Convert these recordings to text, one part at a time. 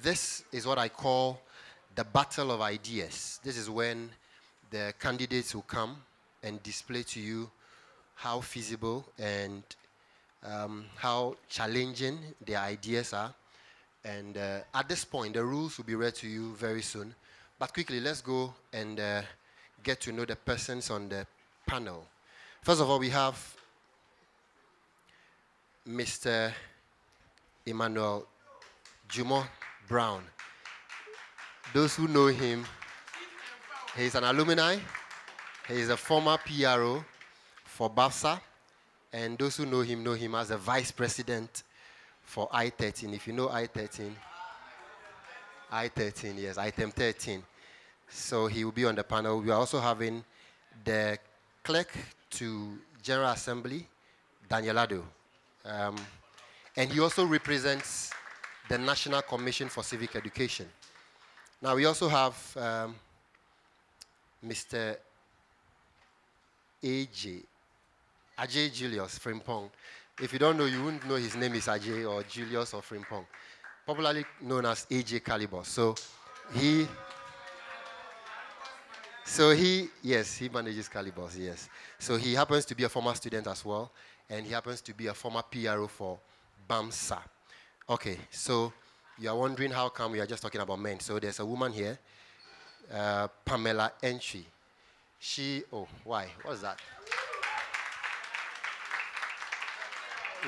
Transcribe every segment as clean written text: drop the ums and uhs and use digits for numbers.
this is what I call the battle of ideas. This is when the candidates will come and display to you how feasible and how challenging their ideas are. And at this point, the rules will be read to you very soon. But quickly, let's go and get to know the persons on the panel. First of all, we have Mr. Emmanuel Jumo Brown. Those who know him, he's an alumni. He's a former PRO for UPSA. And those who know him as the vice president for I-13. If you know I-13, yes, item 13. So he will be on the panel. We are also having the clerk to General Assembly, Daniel Ado. And he also represents the National Commission for Civic Education. Now we also have Mr. Ajay Julius Frimpong. If you don't know, you wouldn't know his name is Ajay or Julius or Frimpong, popularly known as AJ Caliber. Yes, he manages Calibers, yes. So he happens to be a former student as well, and he happens to be a former PRO for UPSA. Okay, so you are wondering how come we are just talking about men. So there's a woman here, Pamela Entry. Why? What's that?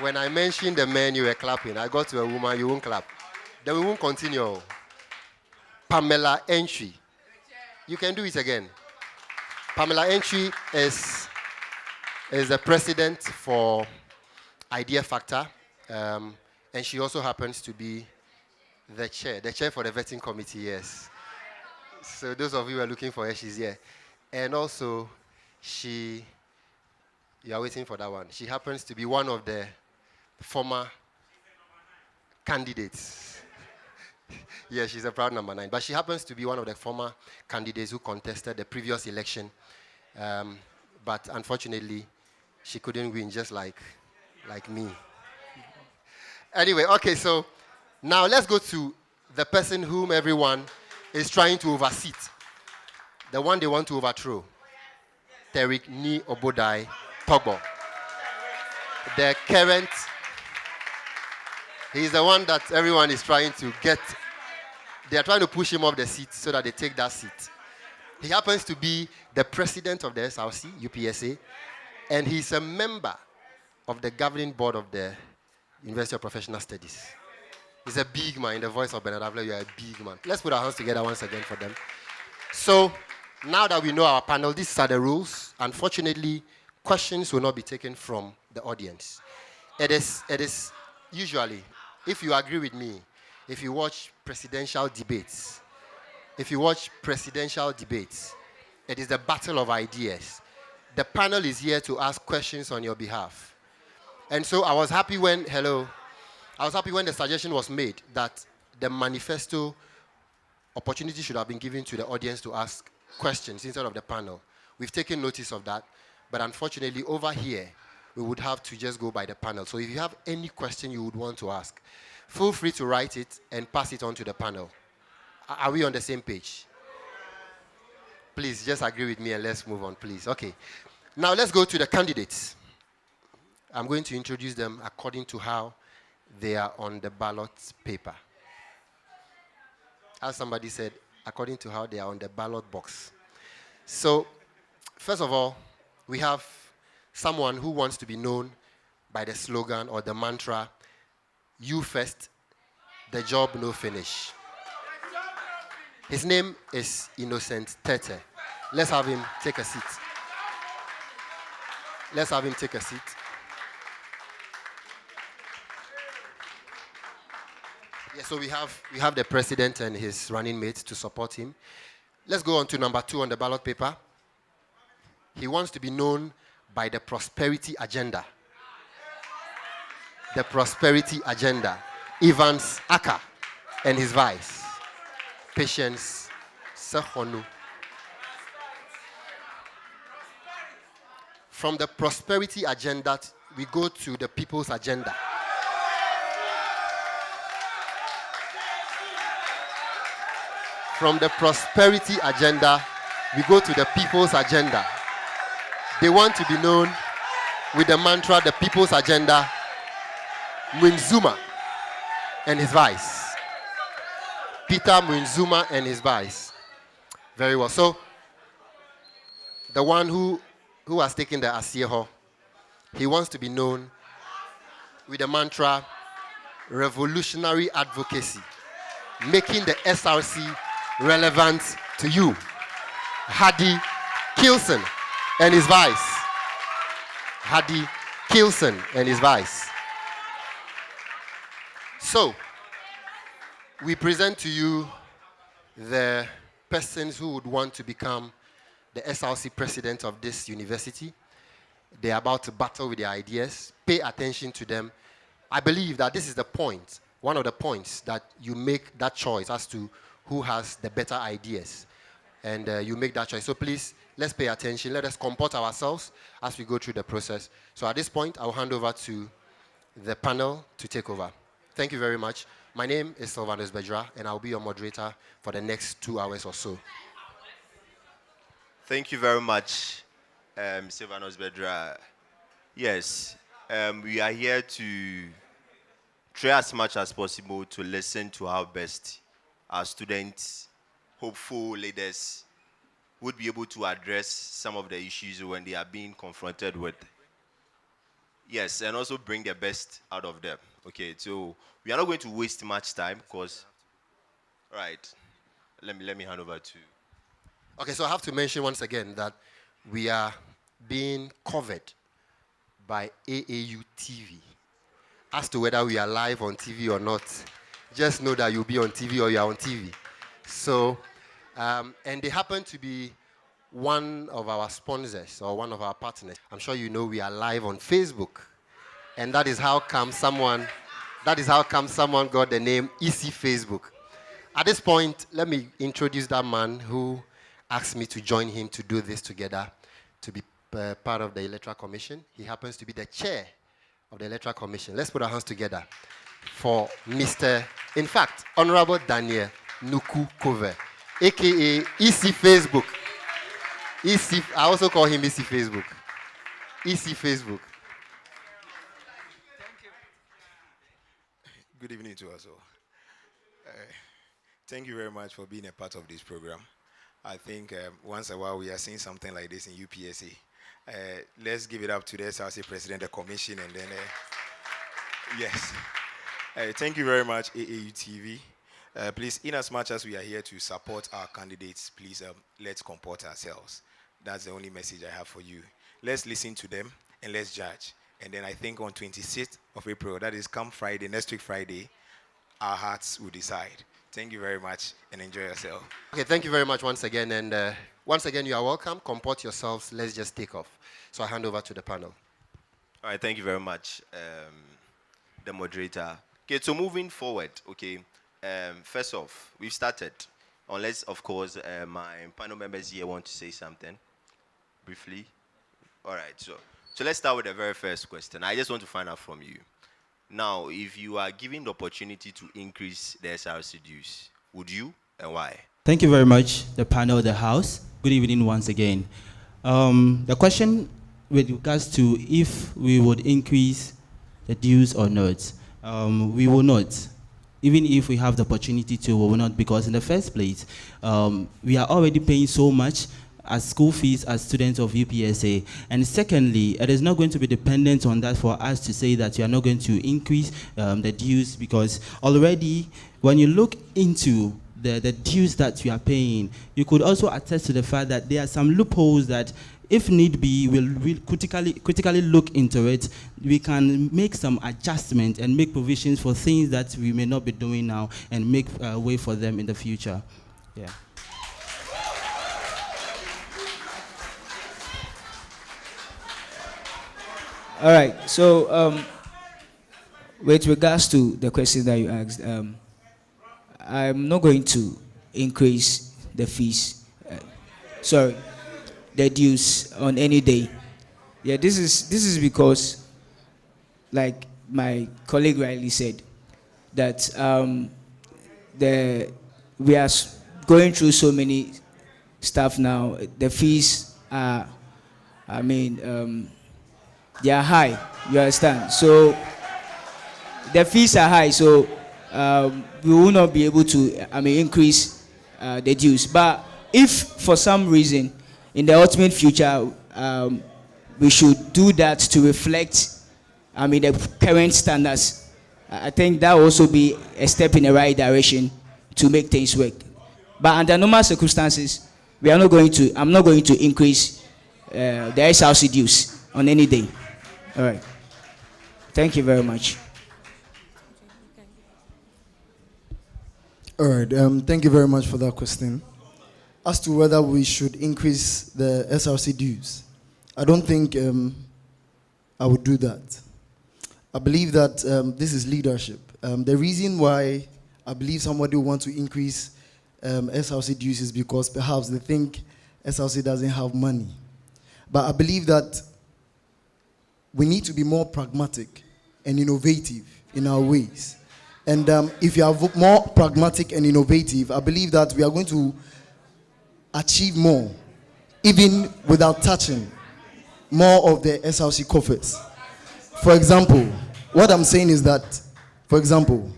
When I mentioned the men, you were clapping. I got to a woman, you won't clap. Then we won't continue. Pamela Entry. You can do it again. Pamela Entry is the president for Idea Factor, and she also happens to be the chair for the vetting committee, yes. So those of you who are looking for her, she's here. And also, you are waiting for that one. She happens to be one of the former candidates. Yeah, she's a proud number 9. But she happens to be one of the former candidates who contested the previous election. But unfortunately, she couldn't win, just like me. Anyway, okay, so now let's go to the person whom everyone is trying to overseat. The one they want to overthrow. Tariq Ni Obodai Togbo. The current, he's the one that everyone is trying to get. They are trying to push him off the seat so that they take that seat. He happens to be the president of the SRC, UPSA, and he's a member of the governing board of the University of Professional Studies. He's a big man. In the voice of Bernard Avler, you're a big man. Let's put our hands together once again for them. So, now that we know our panel, these are the rules. Unfortunately, questions will not be taken from the audience. It is usually, if you agree with me, if you watch presidential debates, it is the battle of ideas. The panel is here to ask questions on your behalf. And so I was happy when the suggestion was made that the manifesto opportunity should have been given to the audience to ask questions instead of the panel. We've taken notice of that, but unfortunately over here, we would have to just go by the panel. So if you have any question you would want to ask, feel free to write it and pass it on to the panel. Are we on the same page? Please, just agree with me and let's move on, please. Okay. Now let's go to the candidates. I'm going to introduce them according to how they are on the ballot paper. As somebody said, according to how they are on the ballot box. So, first of all, we have someone who wants to be known by the slogan or the mantra, "You first, the job no finish." His name is Innocent Tete. Let's have him take a seat. Yeah, so we have the president and his running mates to support him. Let's go on to number 2 on the ballot paper. He wants to be known by the prosperity agenda. The prosperity agenda. Evans Aka and his vice, Patience Sehonu. From the prosperity agenda, we go to the people's agenda. From the prosperity agenda, we go to the people's agenda. They want to be known with the mantra, the people's agenda, Mwinzuma and his vice. Peter Mwinzuma and his vice. Very well. So, the one who has taken the Asieho, he wants to be known with the mantra, revolutionary advocacy, making the SRC relevant to you. Hadi Kilson and his vice. Hadi Kilson and his vice. So, we present to you the persons who would want to become the SRC president of this university. They are about to battle with their ideas. Pay attention to them. I believe that this is the point, one of the points that you make that choice as to who has the better ideas. And you make that choice. So please, let's pay attention. Let us comport ourselves as we go through the process. So at this point, I'll hand over to the panel to take over. Thank you very much. My name is Sylvanus Bedra, and I'll be your moderator for the next 2 hours or so. Thank you very much, Sylvanus Bedra. Yes, we are here to try as much as possible to listen to how best our students, hopeful leaders, would be able to address some of the issues when they are being confronted with. Yes, and also bring the best out of them. Okay, so we are not going to waste much time because, right, let me hand over to. Okay, so I have to mention once again that we are being covered by AAU TV. As to whether we are live on TV or not, just know that you'll be on TV or you're on TV. So, and they happen to be one of our sponsors or one of our partners. I'm sure you know we are live on Facebook. And that is how come someone got the name EC Facebook. At this point, let me introduce that man who asked me to join him to do this together, to be part of the Electoral Commission. He happens to be the chair of the Electoral Commission. Let's put our hands together for Honorable Daniel Nuku Kove, a.k.a. EC Facebook. I also call him EC Facebook. EC Facebook. Good evening to us all. Thank you very much for being a part of this program. I think once in a while we are seeing something like this in UPSA. Let's give it up to the SRC President, the Commission, and then, yes. Thank you very much, AAU TV. Please, in as much as we are here to support our candidates, please, let's comport ourselves. That's the only message I have for you. Let's listen to them and let's judge. And then I think on 26th of April, that is come Friday, next week Friday, our hearts will decide. Thank you very much and enjoy yourself. Okay, thank you very much once again. And once again, you are welcome. Comport yourselves. Let's just take off. So I hand over to the panel. All right, thank you very much, the moderator. Okay, so moving forward, okay, first off, we've started. Unless, of course, my panel members here want to say something briefly. All right, so let's start with the very first question. I just want to find out from you. Now, if you are given the opportunity to increase the SRC dues, would you and why? Thank you very much, the panel, the House. Good evening once again. The question with regards to if we would increase the dues or not, we will not. Even if we have the opportunity to, we will not, because in the first place, we are already paying so much as school fees as students of UPSA. And secondly, it is not going to be dependent on that for us to say that you are not going to increase the dues, because already when you look into the dues that you are paying, you could also attest to the fact that there are some loopholes that, if need be, we'll critically look into it. We can make some adjustment and make provisions for things that we may not be doing now and make way for them in the future. Yeah. All right, so with regards to the question that you asked, I'm not going to increase the fees, the dues on any day. Yeah, this is because, like my colleague rightly said, that we are going through so many stuff now. The fees are, they are high. You understand? So the fees are high. So we will not be able to, increase the dues. But if for some reason, in the ultimate future, we should do that to reflect, the current standards, I think that will also be a step in the right direction to make things work. But under normal circumstances, I'm not going to increase the SRC dues on any day. All right. Thank you very much. All right. Thank you very much for that question. As to whether we should increase the SRC dues, I don't think I would do that. I believe that this is leadership. The reason why I believe somebody will want to increase SRC dues is because perhaps they think SRC doesn't have money. But I believe that we need to be more pragmatic and innovative in our ways. And if you are more pragmatic and innovative, I believe that we are going to achieve more, even without touching more of the SRC coffers. For example, what I'm saying is that, for example,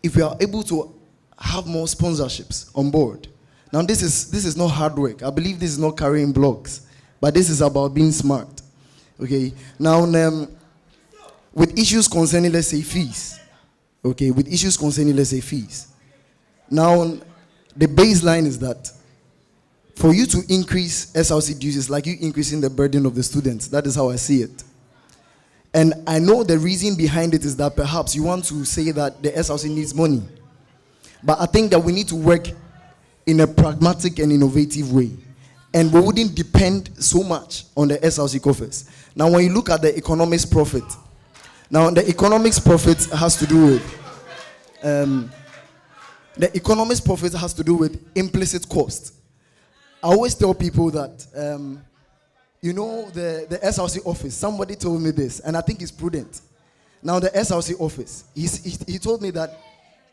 if we are able to have more sponsorships on board, now this is not hard work. I believe this is not carrying blogs, but this is about being smart. Okay. Now, with issues concerning, let's say, fees. Okay, with issues concerning, let's say, fees. Now, the baseline is that for you to increase SRC dues is like you increasing the burden of the students. That is how I see it. And I know the reason behind it is that perhaps you want to say that the SRC needs money. But I think that we need to work in a pragmatic and innovative way. And we wouldn't depend so much on the SRC coffers. Now, when you look at the economics profit, now the economics profit has to do with implicit cost. I always tell people that, the SRC office, somebody told me this, and I think it's prudent. Now, the SRC office, he told me that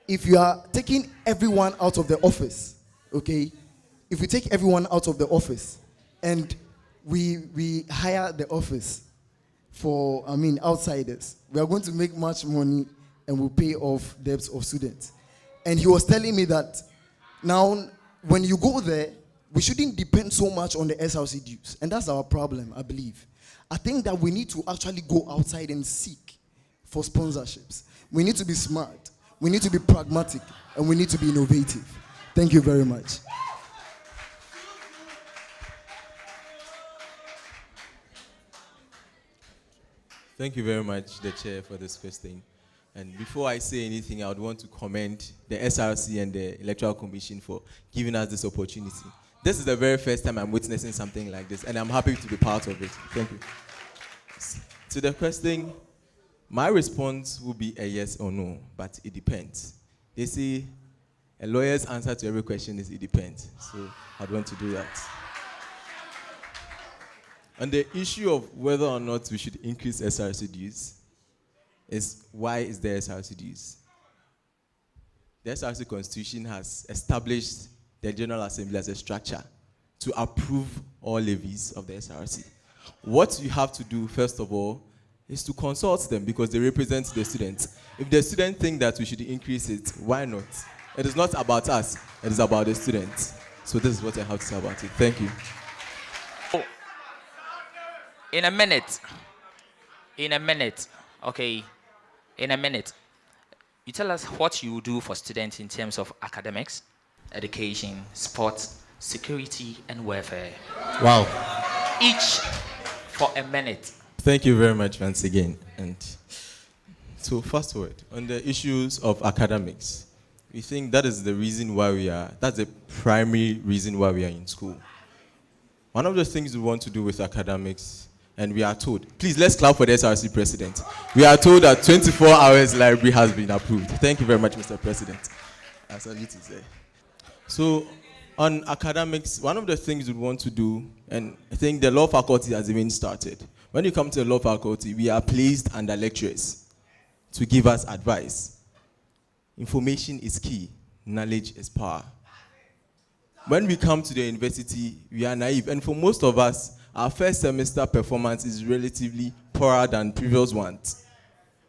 if you are taking everyone out of the office, okay, if we take everyone out of the office and we hire the office for, outsiders, we are going to make much money and we'll pay off debts of students. And he was telling me that now, when you go there, we shouldn't depend so much on the SRC dues. And that's our problem, I believe. I think that we need to actually go outside and seek for sponsorships. We need to be smart. We need to be pragmatic. And we need to be innovative. Thank you very much. Thank you very much, the chair, for this question. And before I say anything, I would want to commend the SRC and the Electoral Commission for giving us this opportunity. This is the very first time I'm witnessing something like this, and I'm happy to be part of it. Thank you. To the question, my response will be a yes or no, but it depends. They say a lawyer's answer to every question is it depends. So I'd want to do that. On the issue of whether or not we should increase SRC dues, why is there SRC dues? The SRC Constitution has established the General Assembly as a structure to approve all levies of the SRC. What you have to do, first of all, is to consult them because they represent the students. If the students think that we should increase it, why not? It is not about us, it is about the students. So this is what I have to say about it. Thank you. In a minute, okay, in a minute, you tell us what you do for students in terms of academics, education, sports, security, and welfare. Wow. Each for a minute. Thank you very much once again. And so fast forward, on the issues of academics, we think that is the reason why that's the primary reason why we are in school. One of the things we want to do with academics, and we are told, please let's clap for the SRC president. We are told that 24 hours library has been approved. Thank you very much, Mr. President. That's all it is there. So on academics, one of the things we want to do, and I think the law faculty has even started. When you come to the law faculty, we are placed under lecturers to give us advice. Information is key. Knowledge is power. when we come to the university, we are naive. And for most of us, our first semester performance is relatively poorer than previous ones.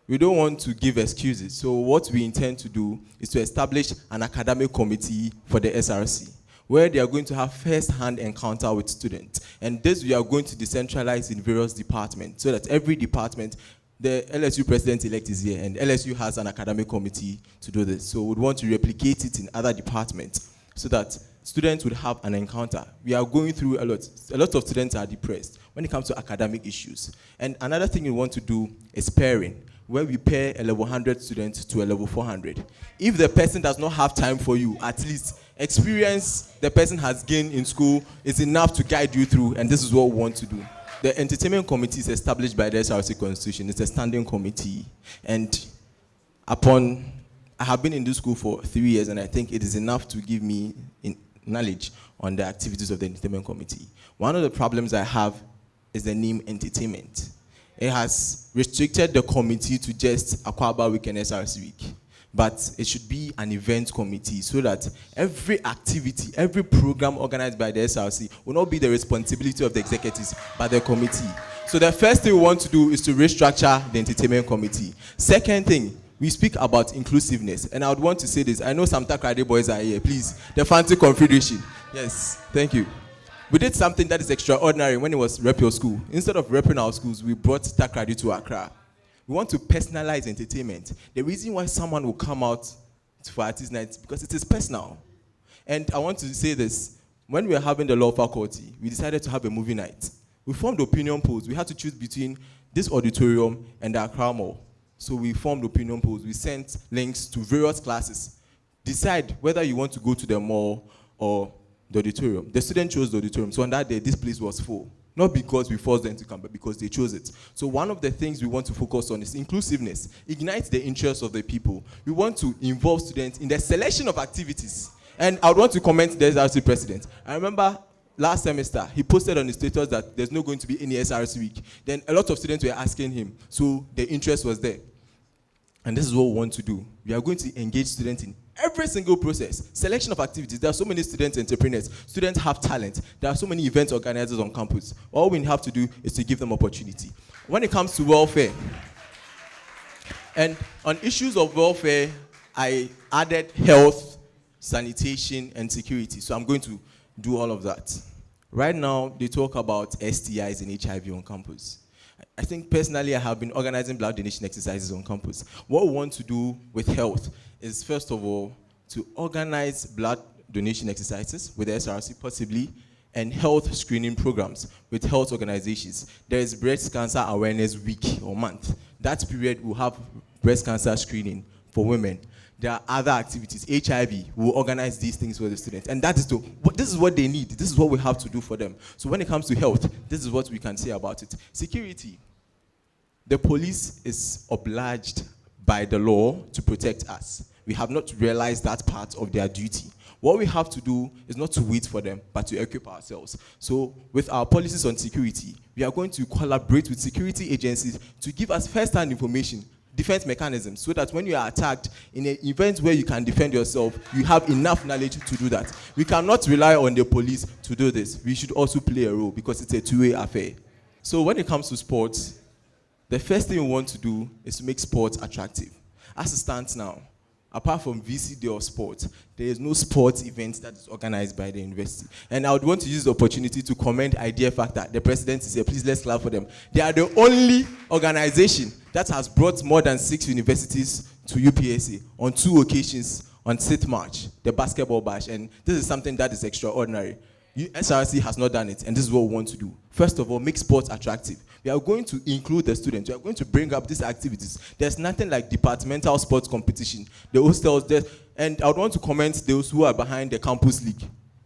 We don't want to give excuses. So what we intend to do is to establish an academic committee for the SRC, where they are going to have first-hand encounter with students. And this we are going to decentralize in various departments, so that every department, the LSU president-elect is here, and LSU has an academic committee to do this. So we would want to replicate it in other departments, so that students would have an encounter. We are going through a lot. A lot of students are depressed when it comes to academic issues. And another thing we want to do is pairing, where we pair a level 100 student to a level 400. If the person does not have time for you, at least experience the person has gained in school is enough to guide you through, and this is what we want to do. The entertainment committee is established by the SRC Constitution. It's a standing committee. And I have been in this school for 3 years, and I think it is enough to give me knowledge on the activities of the entertainment committee. One of the problems I have is the name entertainment. It has restricted the committee to just Akwaba Week and SRC Week. But it should be an event committee, so that every activity, every program organized by the SRC will not be the responsibility of the executives, but the committee. So the first thing we want to do is to restructure the entertainment committee. Second thing, we speak about inclusiveness. And I would want to say this. I know some Takrade boys are here. Please, the Fancy Confederation. Yes, thank you. We did something that is extraordinary when it was Rep Your School. Instead of repping our schools, we brought Takrade to Accra. We want to personalize entertainment. The reason why someone will come out for artist night is because it is personal. And I want to say this. When we were having the law faculty, we decided to have a movie night. We formed opinion polls. We had to choose between this auditorium and the Accra Mall. So we formed opinion polls. We sent links to various classes. Decide whether you want to go to the mall or the auditorium. The student chose the auditorium. So on that day, this place was full. Not because we forced them to come, but because they chose it. So one of the things we want to focus on is inclusiveness. Ignite the interests of the people. We want to involve students in the selection of activities. And I would want to comment the SRC president. I remember last semester, he posted on his status that there's not going to be any SRC week. Then a lot of students were asking him, so the interest was there. And this is what we want to do. We are going to engage students in every single process. Selection of activities. There are so many student entrepreneurs. Students have talent. There are so many event organizers on campus. All we have to do is to give them opportunity. When it comes to welfare, and on issues of welfare, I added health, sanitation, and security. So I'm going to do all of that. Right now, they talk about STIs and HIV on campus. I think personally, I have been organizing blood donation exercises on campus. What we want to do with health is, first of all, to organize blood donation exercises with the SRC possibly, and health screening programs with health organizations. There is Breast Cancer Awareness Week or month. That period will have breast cancer screening for women. There are other activities. HIV, we will organize these things for the students. And that is this is what they need. This is what we have to do for them. So when it comes to health, this is what we can say about it. Security. The police is obliged by the law to protect us. We have not realized that part of their duty. What we have to do is not to wait for them, but to equip ourselves. So with our policies on security, we are going to collaborate with security agencies to give us first-hand information, defense mechanisms, so that when you are attacked in an event where you can defend yourself, you have enough knowledge to do that. We cannot rely on the police to do this. We should also play a role because it's a two-way affair. So when it comes to sports, the first thing we want to do is to make sports attractive. As it stands now, apart from VC Day of Sport, there is no sports event that is organized by the university. And I would want to use the opportunity to commend Idea Factor. The president is here. Please, let's clap for them. They are the only organization that has brought more than 6 universities to UPSA on 2 occasions on 6th March, the basketball bash. And this is something that is extraordinary. SRC has not done it, and this is what we want to do. First of all, make sports attractive. We are going to include the students. We are going to bring up these activities. There's nothing like departmental sports competition. The hostels, and I would want to commend those who are behind the campus league.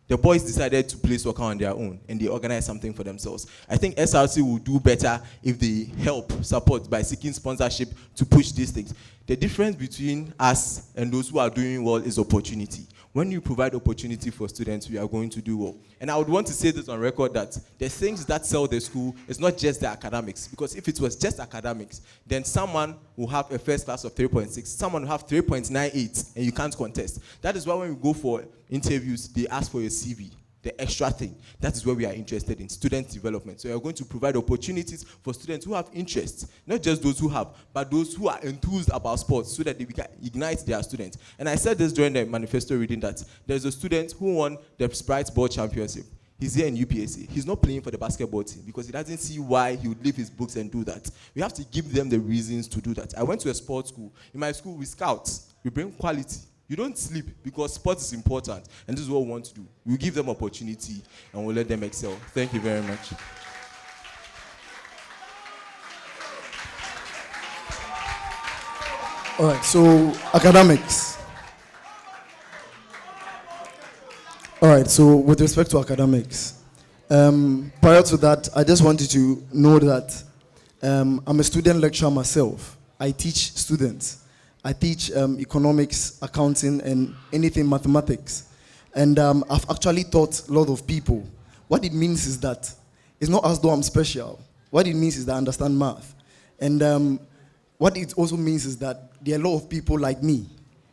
The boys decided to play soccer on their own, and they organized something for themselves. I think SRC will do better if they help, support by seeking sponsorship to push these things. the difference between us and those who are doing well is opportunity. When you provide opportunity for students, we are going to do well. And I would want to say this on record that the things that sell the school is not just the academics. Because if it was just academics, then someone will have a first class of 3.6, someone will have 3.98, and you can't contest. That is why when we go for interviews, they ask for your CV. The extra thing. That is where we are interested in, student development. So we are going to provide opportunities for students who have interests, not just those who have, but those who are enthused about sports so that they can ignite their students. And I said this during the manifesto reading that there's a student who won the Sprite Ball Championship. He's here in UPSA. He's not playing for the basketball team because he doesn't see why he would leave his books and do that. We have to give them the reasons to do that. I went to a sports school. In my school, we scout. We bring quality. You don't sleep because sports is important, and this is what we want to do. We'll give them opportunity, and we'll let them excel. Thank you very much. All right, so academics. All right, so with respect to academics, prior to that, I just wanted to know that I'm a student lecturer myself. I teach students. I teach economics, accounting, and anything mathematics. And I've actually taught a lot of people. What it means is that it's not as though I'm special. What it means is that I understand math. And what it also means is that there are a lot of people like me.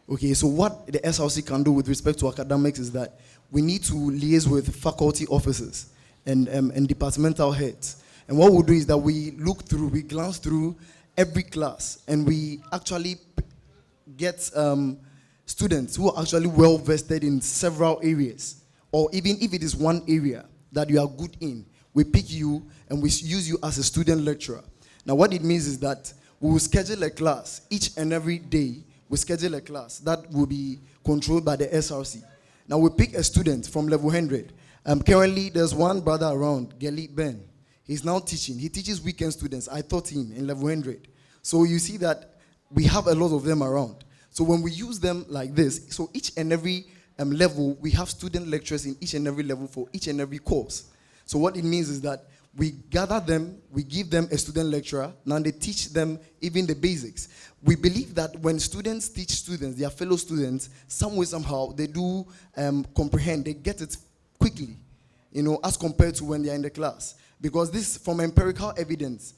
Okay, so what the SRC can do with respect to academics is that we need to liaise with faculty officers and departmental heads. And what we'll do is that we glance through every class, and we actually get students who are actually well vested in several areas, or even if it is one area that you are good in, we pick you and we use you as a student lecturer. Now what it means is that we will schedule a class each and every day. We schedule a class that will be controlled by the SRC. Now we pick a student from level 100. Currently there's one brother around, Gelly Ben. He's now teaching. He teaches weekend students. I taught him in level 100. So you see that we have a lot of them around. So when we use them like this, so each and every level, we have student lecturers in each and every level for each and every course. So what it means is that we gather them, we give them a student lecturer, now they teach them even the basics. We believe that when students teach students, their fellow students, some way, somehow, they do comprehend, they get it quickly, as compared to when they're in the class. Because this, from empirical evidence,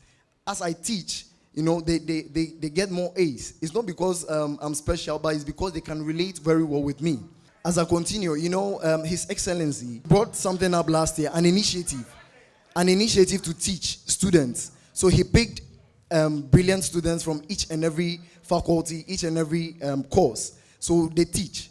as I teach, they get more A's. It's not because I'm special, but it's because they can relate very well with me. As I continue, His Excellency brought something up last year, an initiative to teach students. So he picked brilliant students from each and every faculty, each and every course. So they teach.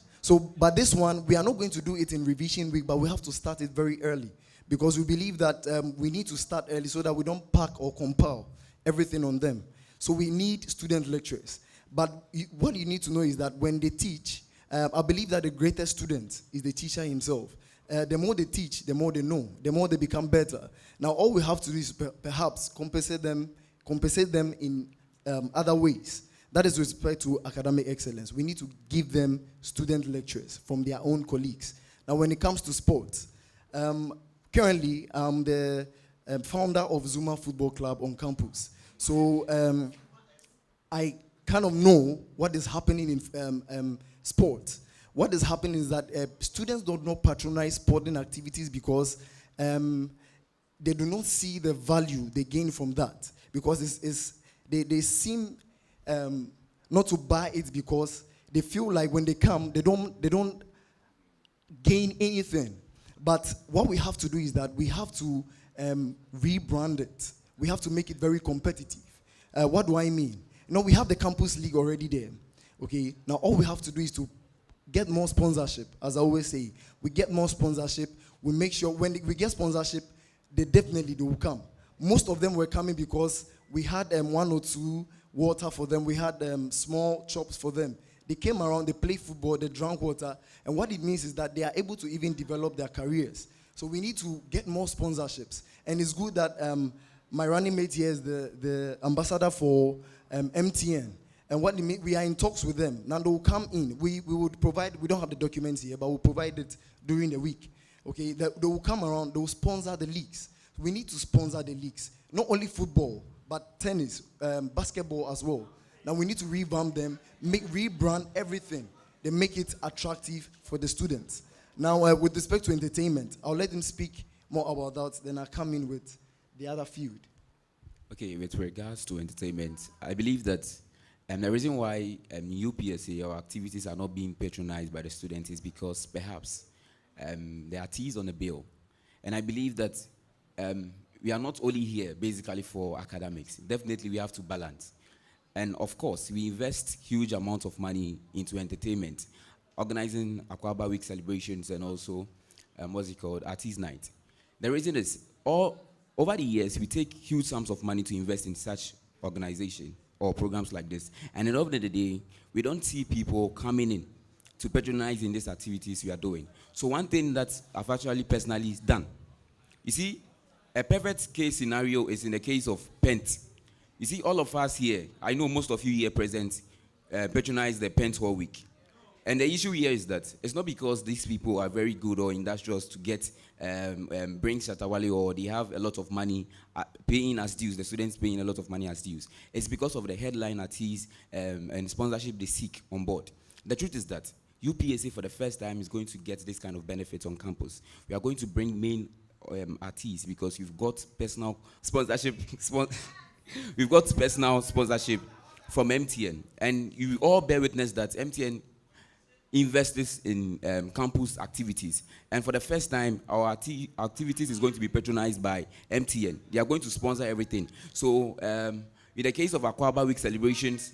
But this one, we are not going to do it in revision week, but we have to start it very early. Because we believe that we need to start early so that we don't pack or compile everything on them. So we need student lecturers. But what you need to know is that when they teach, I believe that the greatest student is the teacher himself. The more they teach, the more they know, the more they become better. Now all we have to do is perhaps compensate them in other ways. That is with respect to academic excellence. We need to give them student lecturers from their own colleagues. Now when it comes to sports, currently I'm the founder of Zuma Football Club on campus. So I kind of know what is happening in sports. What is happening is that students do not patronize sporting activities because they do not see the value they gain from that. Because they seem not to buy it because they feel like when they come, they don't gain anything. But what we have to do is that we have to rebrand it. We have to make it very competitive. What do I mean? We have the campus league already there. Okay, now all we have to do is to get more sponsorship. As I always say, we get more sponsorship. We make sure when we get sponsorship, they will come. Most of them were coming because we had 1 or 2 water for them. We had small shops for them. They came around, they played football, they drank water. And what it means is that they are able to even develop their careers. So we need to get more sponsorships. And it's good that my running mate here is the ambassador for MTN. And what we are in talks with them. Now they will come in. We would provide, we don't have the documents here, but we'll provide it during the week. Okay, they will come around, they will sponsor the leagues. We need to sponsor the leagues. Not only football, but tennis, basketball as well. Now we need to revamp them, rebrand everything, then make it attractive for the students. Now, with respect to entertainment, I'll let him speak more about that, then I'll come in with the other field. Okay, with regards to entertainment, I believe that the reason why UPSA or activities are not being patronized by the students is because perhaps there are T's on the bill. And I believe that we are not only here basically for academics. Definitely we have to balance. And of course, we invest huge amounts of money into entertainment, organizing Aquaba Week celebrations and also, Artist Night. The reason is, over the years, we take huge sums of money to invest in such organization or programs like this. And at the end of the day, we don't see people coming in to patronize in these activities we are doing. So one thing that I've actually personally done, you see, a perfect case scenario is in the case of Pent. You see, all of us here, I know most of you here present, patronize the Pent Hall Week. And the issue here is that it's not because these people are very good or industrious to get bring Shatawale, or they have a lot of money paying as dues, the students paying a lot of money as dues. It's because of the headline artists and sponsorship they seek on board. The truth is that UPSA for the first time is going to get this kind of benefits on campus. We are going to bring main artists because you've got personal sponsorship. We've got personal sponsorship from MTN, and you all bear witness that MTN invests in campus activities, and for the first time our activities is going to be patronized by MTN. They are going to sponsor everything. So in the case of Aquaba Week celebrations,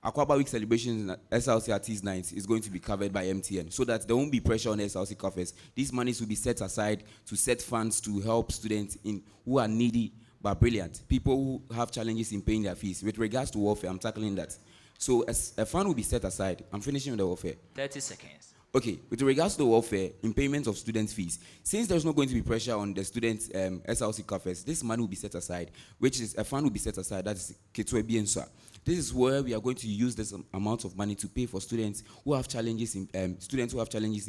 SLC Artist Nights is going to be covered by MTN, so that there won't be pressure on SLC coffers. These monies will be set aside to set funds to help students who are needy but brilliant, people who have challenges in paying their fees. With regards to warfare, I'm tackling that. So as a fund will be set aside. I'm finishing with the warfare. 30 seconds. Okay, with regards to the warfare, in payment of students' fees, since there's not going to be pressure on the students' SLC coffers, this money will be set aside, which is a fund will be set aside, that is Ketwe Bienswa. This is where we are going to use this amount of money to pay for students who have challenges in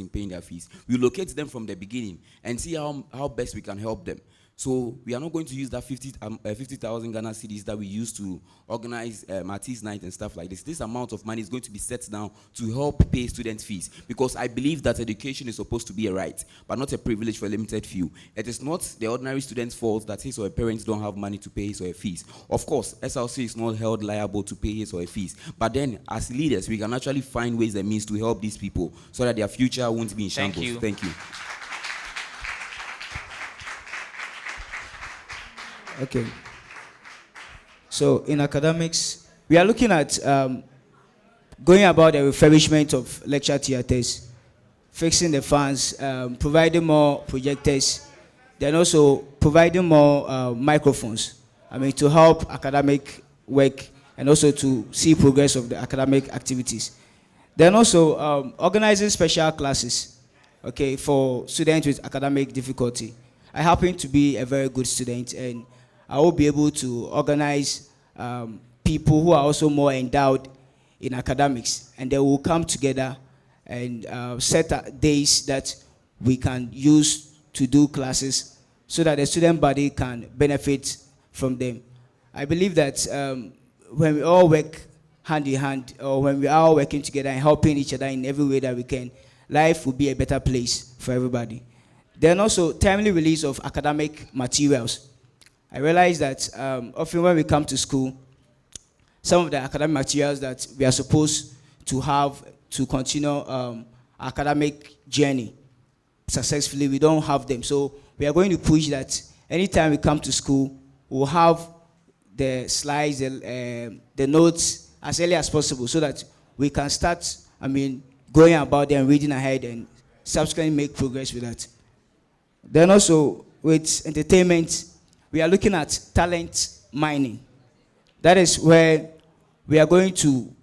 paying their fees. We locate them from the beginning and see how best we can help them. So we are not going to use that 50,000 Ghana cedis that we used to organize Artist Night and stuff like this. This amount of money is going to be set down to help pay student fees, because I believe that education is supposed to be a right, but not a privilege for a limited few. It is not the ordinary student's fault that his or her parents don't have money to pay his or her fees. Of course, SLC is not held liable to pay his or her fees, but then as leaders, we can actually find ways and means to help these people so that their future won't be in shambles. Thank you. Okay. So in academics, we are looking at going about the refurbishment of lecture theaters, fixing the fans, providing more projectors, then also providing more microphones. To help academic work and also to see progress of the academic activities. Then also organizing special classes, okay, for students with academic difficulty. I happen to be a very good student, and I will be able to organize people who are also more endowed in academics, and they will come together and set days that we can use to do classes so that the student body can benefit from them. I believe that when we all work hand in hand, or when we are all working together and helping each other in every way that we can, life will be a better place for everybody. Then also timely release of academic materials. I realize that often when we come to school, some of the academic materials that we are supposed to have to continue academic journey successfully, we don't have them. So we are going to push that anytime we come to school, we'll have the slides, the notes as early as possible so that we can start, going about them, reading ahead, and subsequently make progress with that. Then also with entertainment, we are looking at talent mining. That is where we are going to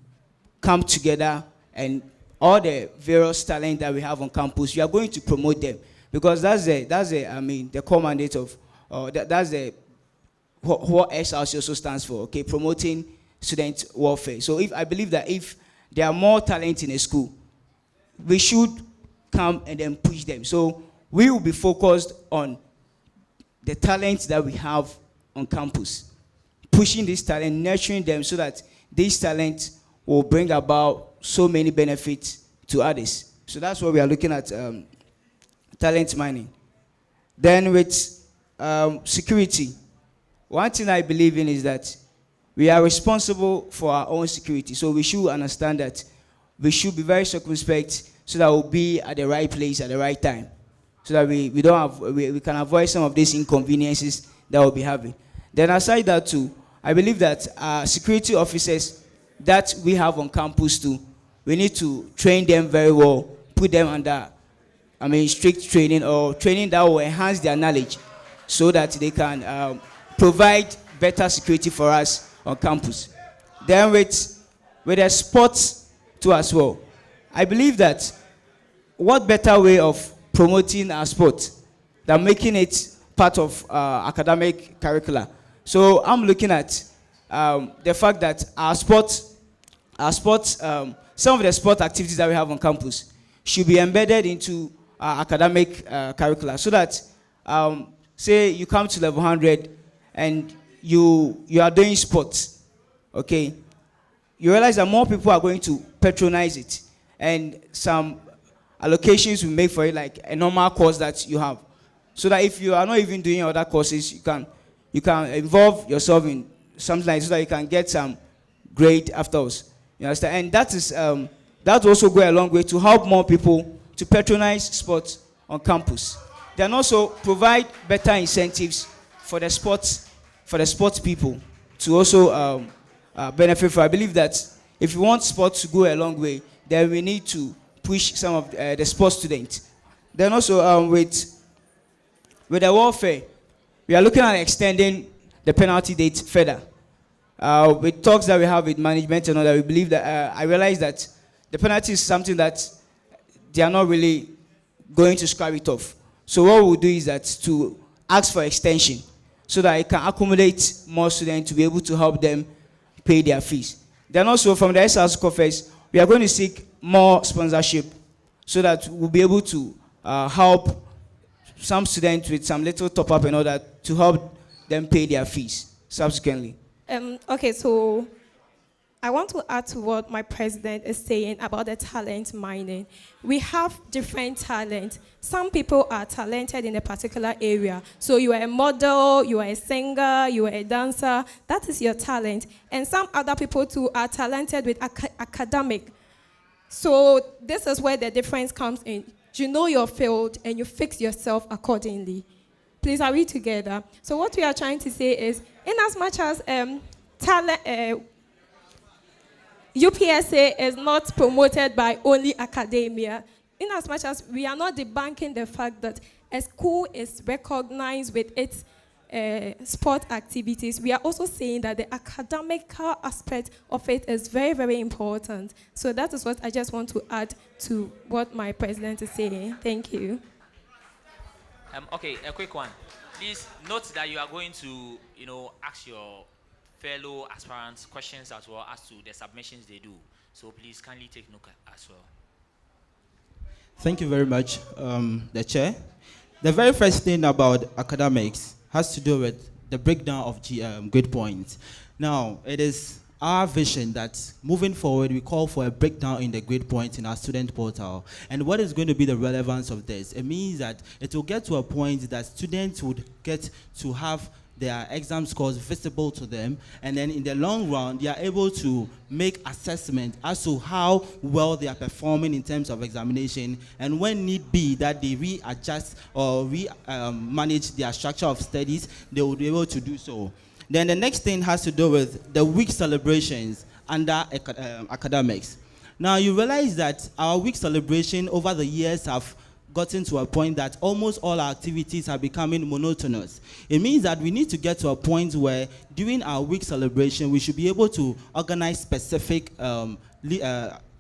come together, and all the various talent that we have on campus, we are going to promote them, because that's the core mandate of, that's the what SRC also stands for, okay, promoting student welfare. So I believe that if there are more talent in a school, we should come and then push them. So we will be focused on the talents that we have on campus, pushing this talent, nurturing them so that this talent will bring about so many benefits to others. So that's what we are looking at, talent mining. Then with security, one thing I believe in is that we are responsible for our own security. So we should understand that we should be very circumspect so that we'll be at the right place at the right time. So that we can avoid some of these inconveniences that we'll be having. Then aside that too, I believe that security officers that we have on campus too, we need to train them very well, put them under, strict training or training that will enhance their knowledge so that they can provide better security for us on campus. Then with the sports too as well, I believe that what better way of promoting our sport than making it part of academic curricula. So I'm looking at the fact that our sports, some of the sport activities that we have on campus should be embedded into academic curricula so that, say you come to level 100 and you are doing sports, okay? You realize that more people are going to patronize it, and some allocations we make for it, like a normal course that you have, so that if you are not even doing other courses, you can involve yourself in something like so that you can get some grade afterwards. You understand? And that is that will also go a long way to help more people to patronize sports on campus. Then also provide better incentives for the sports people to also benefit from. I believe that if you want sports to go a long way, then we need to push some of the sports students. Then also with the warfare, we are looking at extending the penalty date further. With talks that we have with management and all that, we believe that I realize that the penalty is something that they are not really going to scrap it off. So what we'll do is that to ask for extension so that it can accommodate more students to be able to help them pay their fees. Then also from the SRS coffers, we are going to seek more sponsorship so that we'll be able to help some students with some little top-up and all that to help them pay their fees subsequently. Okay, so I want to add to what my president is saying about the talent mining. We have different talent. Some people are talented in a particular area. So you are a model, you are a singer, you are a dancer. That is your talent. And some other people too are talented with academic. So this is where the difference comes in. You know your field and you fix yourself accordingly. Please, are we together? So what we are trying to say is, in as much as UPSA is not promoted by only academia, in as much as we are not debunking the fact that a school is recognized with its sport activities, we are also saying that the academical aspect of it is very, very important. So that is what I just want to add to what my president is saying. Thank you. Okay, a quick one. Please note that you are going to, ask your fellow aspirants questions as well as to the submissions they do. So please kindly take note as well. Thank you very much, the chair. The very first thing about academics has to do with the breakdown of grade points. Now, it is our vision that moving forward, we call for a breakdown in the grade points in our student portal. And what is going to be the relevance of this? It means that it will get to a point that students would get to have their exam scores visible to them, and then in the long run, they are able to make assessment as to how well they are performing in terms of examination, and when need be that they readjust or manage their structure of studies, they will be able to do so. Then the next thing has to do with the week celebrations under academics. Now you realize that our week celebration over the years have gotten to a point that almost all our activities are becoming monotonous. It means that we need to get to a point where during our week celebration, we should be able to organize specific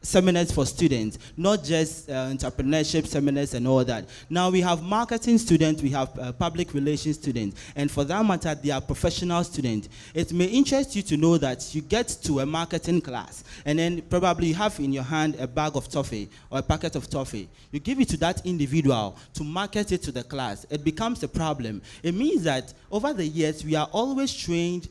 seminars for students, not just entrepreneurship seminars and all that. Now we have marketing students, we have public relations students, and for that matter, they are professional students. It may interest you to know that you get to a marketing class, and then probably you have in your hand a bag of toffee or a packet of toffee. You give it to that individual to market it to the class. It becomes a problem. It means that over the years, we are always trained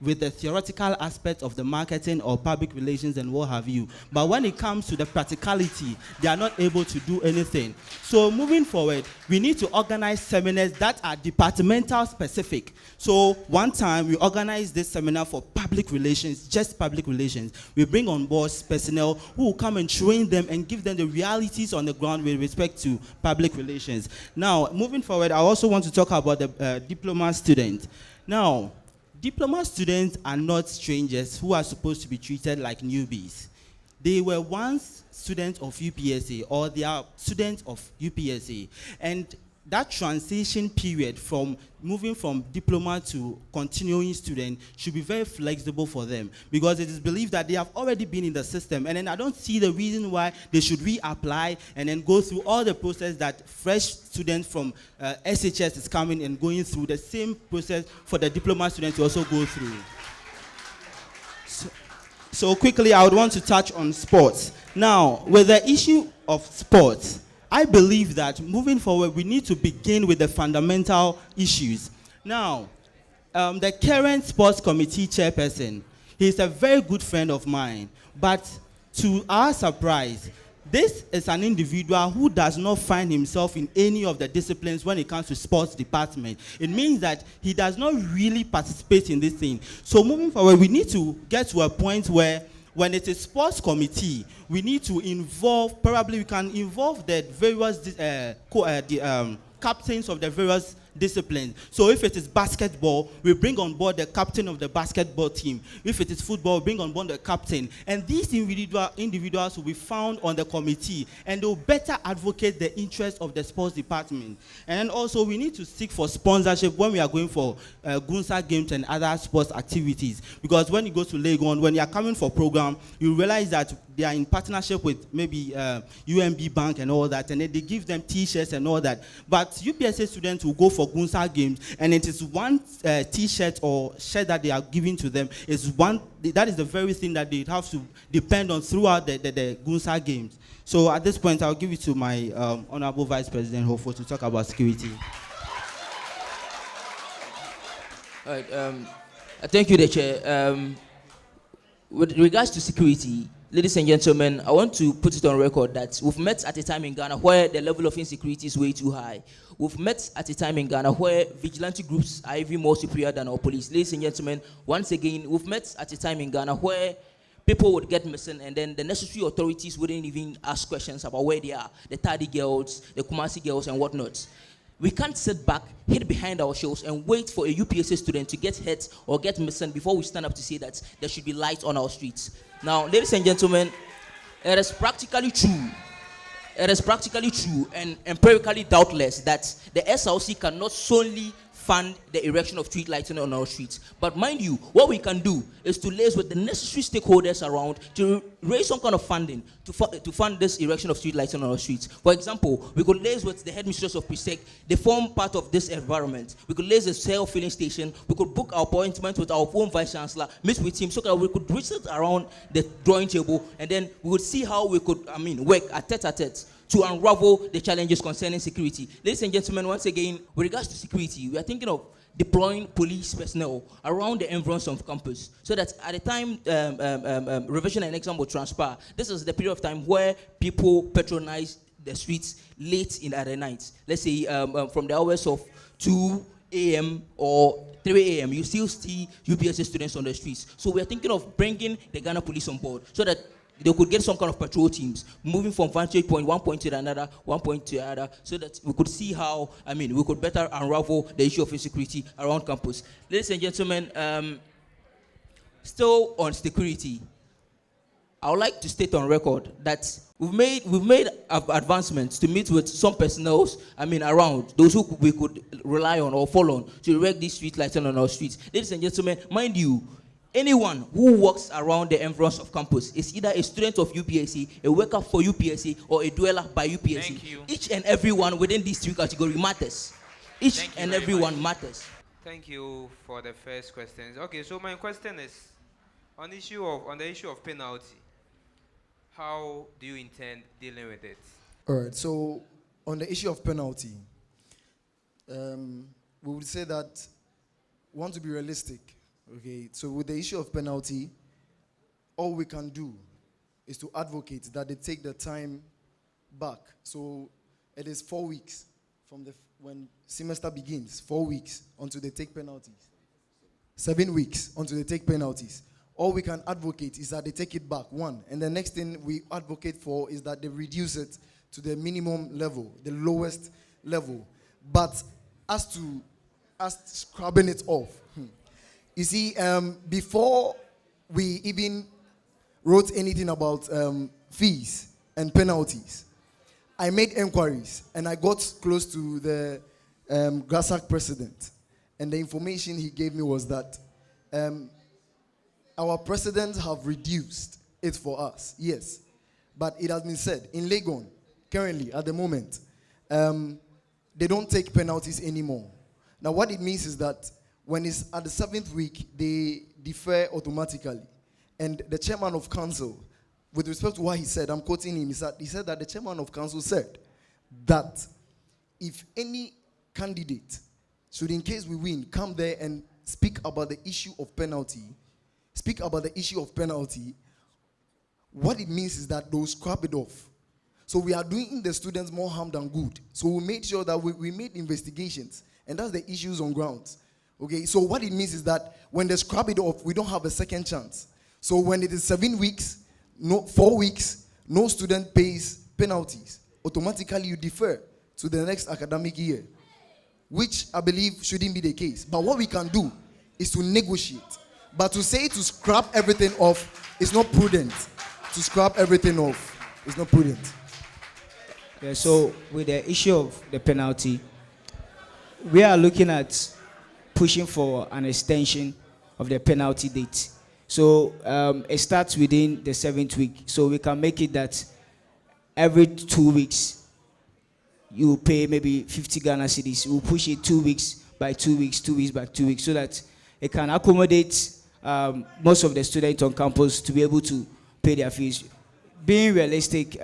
with the theoretical aspect of the marketing or public relations and what have you. But when it comes to the practicality, they are not able to do anything. So moving forward, we need to organize seminars that are departmental specific. So one time we organized this seminar for public relations, just public relations. We bring on board personnel who will come and train them and give them the realities on the ground with respect to public relations. Now, moving forward, I also want to talk about the diploma student. Now, diploma students are not strangers who are supposed to be treated like newbies. They were once students of UPSA, or they are students of UPSA. And that transition period from moving from diploma to continuing student should be very flexible for them, because it is believed that they have already been in the system, and then I don't see the reason why they should reapply and then go through all the process that fresh students from SHS is coming and going through, the same process for the diploma students to also go through. So quickly, I would want to touch on sports. Now, with the issue of sports, I believe that moving forward, we need to begin with the fundamental issues. Now, the current sports committee chairperson, he's a very good friend of mine, but to our surprise, this is an individual who does not find himself in any of the disciplines when it comes to sports department. It means that he does not really participate in this thing. So moving forward, we need to get to a point where when it is sports committee, we need to involve, probably we can involve the various captains of the various disciplines. So if it is basketball, we bring on board the captain of the basketball team. If it is football, we bring on board the captain. And these individuals will be found on the committee, and they will better advocate the interests of the sports department. And also, we need to seek for sponsorship when we are going for Gunsa games and other sports activities. Because when you go to Legon, when you are coming for program, you realize that they are in partnership with maybe UMB Bank and all that, and then they give them T-shirts and all that. But UPSA students will go for Gunsa games, and it is one T-shirt or shirt that they are giving to them. That is the very thing that they have to depend on throughout the Gunsa games. So at this point, I'll give it to my Honorable Vice President Hofo to talk about security. All right, thank you, the Chair. With regards to security, ladies and gentlemen, I want to put it on record that we've met at a time in Ghana where the level of insecurity is way too high. We've met at a time in Ghana where vigilante groups are even more superior than our police. Ladies and gentlemen, once again, we've met at a time in Ghana where people would get missing, and then the necessary authorities wouldn't even ask questions about where they are, the Tadi girls, the Kumasi girls, and whatnot. We can't sit back, hid behind our shows, and wait for a UPSA student to get hurt or get missing before we stand up to say that there should be light on our streets. Now, ladies and gentlemen, it is practically true and empirically doubtless that the SLC cannot solely fund the erection of street lighting on our streets. But mind you, what we can do is to liaise with the necessary stakeholders around to raise some kind of funding to fund this erection of street lighting on our streets. For example, we could liaise with the headmistress of precinct. They form part of this environment. We could liaise the self-filling station. We could book our appointment with our own vice chancellor, meet with him, so that we could research around the drawing table, and then we would see how we could, work at tete-a-tete to unravel the challenges concerning security. Ladies and gentlemen, once again, with regards to security, we are thinking of deploying police personnel around the environs of campus, so that at the time revision and exam will transpire, this is the period of time where people patronize the streets late in the night. Let's say from the hours of 2 a.m. or 3 a.m., you still see UPSA students on the streets. So we are thinking of bringing the Ghana police on board, so that they could get some kind of patrol teams, moving from vantage point, one point to another, one point to another, so that we could see how, we could better unravel the issue of insecurity around campus. Ladies and gentlemen, still on security, I would like to state on record that we've made advancements to meet with some personnel, around, those who we could rely on or fall on to erect these street lighting on our streets. Ladies and gentlemen, mind you, anyone who walks around the environs of campus is either a student of UPSA, a worker for UPSA, or a dweller by UPSA. Thank you. Each and every one within these three categories matters. Each and every one matters. Thank you for the first questions. Okay, so my question is on the issue of penalty. How do you intend dealing with it? All right. So on the issue of penalty, we would say that we want to be realistic. Okay. So with the issue of penalty, all we can do is to advocate that they take the time back. So it is 4 weeks from when semester begins, 4 weeks until they take penalties. 7 weeks until they take penalties. All we can advocate is that they take it back, one. And the next thing we advocate for is that they reduce it to the minimum level, the lowest level. But as scrubbing it off, you see, before we even wrote anything about fees and penalties, I made inquiries and I got close to the GRASAC president. And the information he gave me was that our presidents have reduced it for us, yes. But it has been said, in Legon, currently, at the moment, they don't take penalties anymore. Now, what it means is that when it's at the 7th week, they defer automatically. And the chairman of council, with respect to what he said, I'm quoting him, he said that the chairman of council said that if any candidate should, in case we win, come there and speak about the issue of penalty, what it means is that they'll scrap it off. So we are doing the students more harm than good. So we made sure that we made investigations, and that's the issues on grounds. Okay, so what it means is that when they scrap it off, we don't have a second chance. So when it is 7 weeks, 4 weeks, no student pays penalties. Automatically you defer to the next academic year, which I believe shouldn't be the case. But what we can do is to negotiate. But to say to scrap everything off is not prudent. To scrap everything off is not prudent. Yeah, so with the issue of the penalty, we are looking at pushing for an extension of the penalty date. So it starts within the 7th week. So we can make it that every 2 weeks, you pay maybe 50 Ghana cedis. We'll push it 2 weeks by 2 weeks, 2 weeks by 2 weeks, so that it can accommodate most of the students on campus to be able to pay their fees. Being realistic,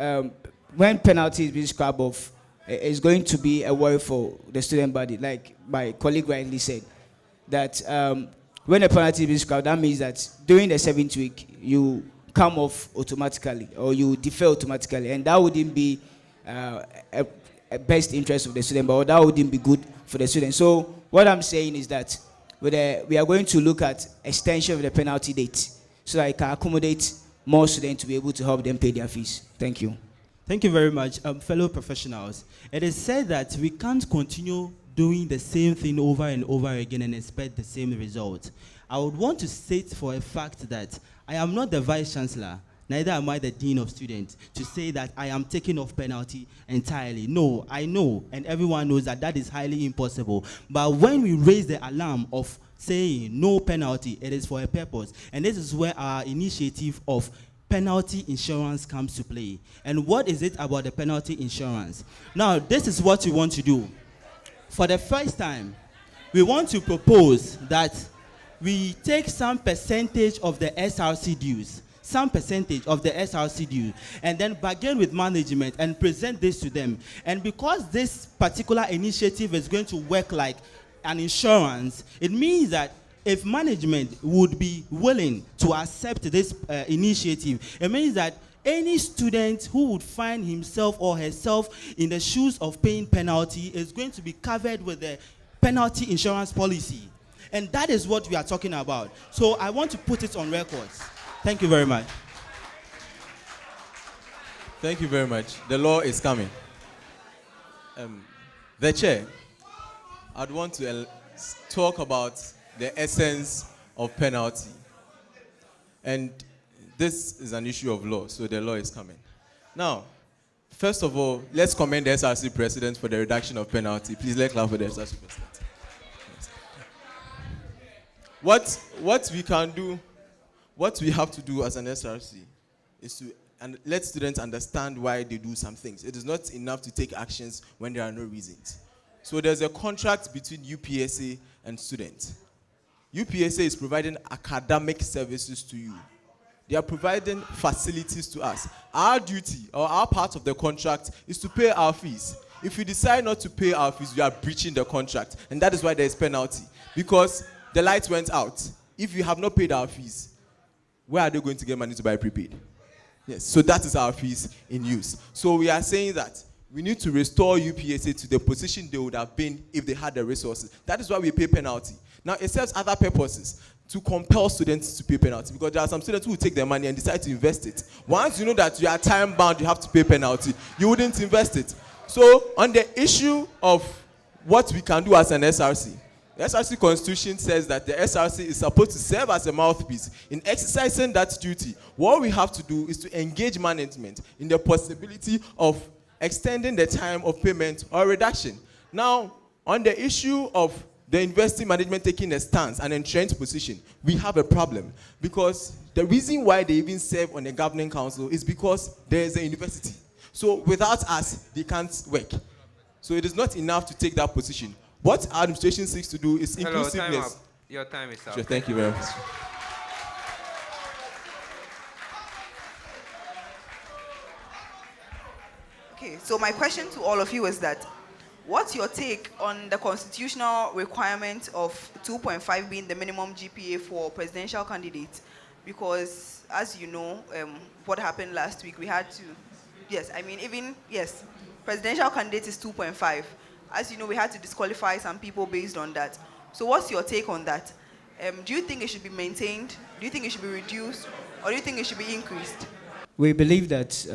when penalty is being scrubbed off, it's going to be a worry for the student body. Like my colleague rightly said, that when a penalty is being scrubbed, that means that during the 7th week, you come off automatically or you defer automatically, and that wouldn't be a best interest of the student, but that wouldn't be good for the student. So what I'm saying is that we are going to look at extension of the penalty date so that it can accommodate more students to be able to help them pay their fees. Thank you. Thank you very much, fellow professionals. It is said that we can't continue doing the same thing over and over again and expect the same result. I would want to state for a fact that I am not the vice chancellor, neither am I the dean of students, to say that I am taking off penalty entirely. No, I know, and everyone knows that that is highly impossible. But when we raise the alarm of saying no penalty, it is for a purpose. And this is where our initiative of penalty insurance comes to play. And what is it about the penalty insurance? Now, this is what we want to do. For the first time, we want to propose that we take some percentage of the SRC dues, and then bargain with management and present this to them. And because this particular initiative is going to work like an insurance, it means that if management would be willing to accept this initiative, it means that any student who would find himself or herself in the shoes of paying penalty is going to be covered with the penalty insurance policy. And that is what we are talking about. So I want to put it on records. Thank you very much. Thank you very much. The law is coming. The chair, I'd want to talk about the essence of penalty. And this is an issue of law, so the law is coming. Now, first of all, let's commend the SRC president for the reduction of penalty. Please let's clap for the SRC president. What we can do what we have to do as an SRC is to let students understand why they do some things. It is not enough to take actions when there are no reasons. So there's a contract between UPSA and students. UPSA is providing academic services to you. They are providing facilities to us. Our duty or our part of the contract is to pay our fees. If we decide not to pay our fees, we are breaching the contract. And that is why there is penalty. Because the lights went out. If you have not paid our fees, where are they going to get money to buy prepaid? Yes, so that is our fees in use. So we are saying that we need to restore UPSA to the position they would have been if they had the resources. That is why we pay penalty. Now, it serves other purposes to compel students to pay penalty, because there are some students who will take their money and decide to invest it. Once you know that you are time bound, you have to pay penalty, you wouldn't invest it. So on the issue of what we can do as an SRC, the SRC Constitution says that the SRC is supposed to serve as a mouthpiece. In exercising that duty, what we have to do is to engage management in the possibility of extending the time of payment or reduction. Now, on the issue of the university management taking a stance, an entrenched position, we have a problem. Because the reason why they even serve on the governing council is because there is a university. So without us, they can't work. So it is not enough to take that position. What our administration seeks to do is inclusiveness. Time up. Your time is up. Sure, thank you very much. Okay, so my question to all of you is that, what's your take on the constitutional requirement of 2.5 being the minimum GPA for presidential candidates? Because, as you know, what happened last week, we had to, presidential candidate is 2.5. As you know, we had to disqualify some people based on that. So what's your take on that? Do you think it should be maintained? Do you think it should be reduced? Or do you think it should be increased? We believe that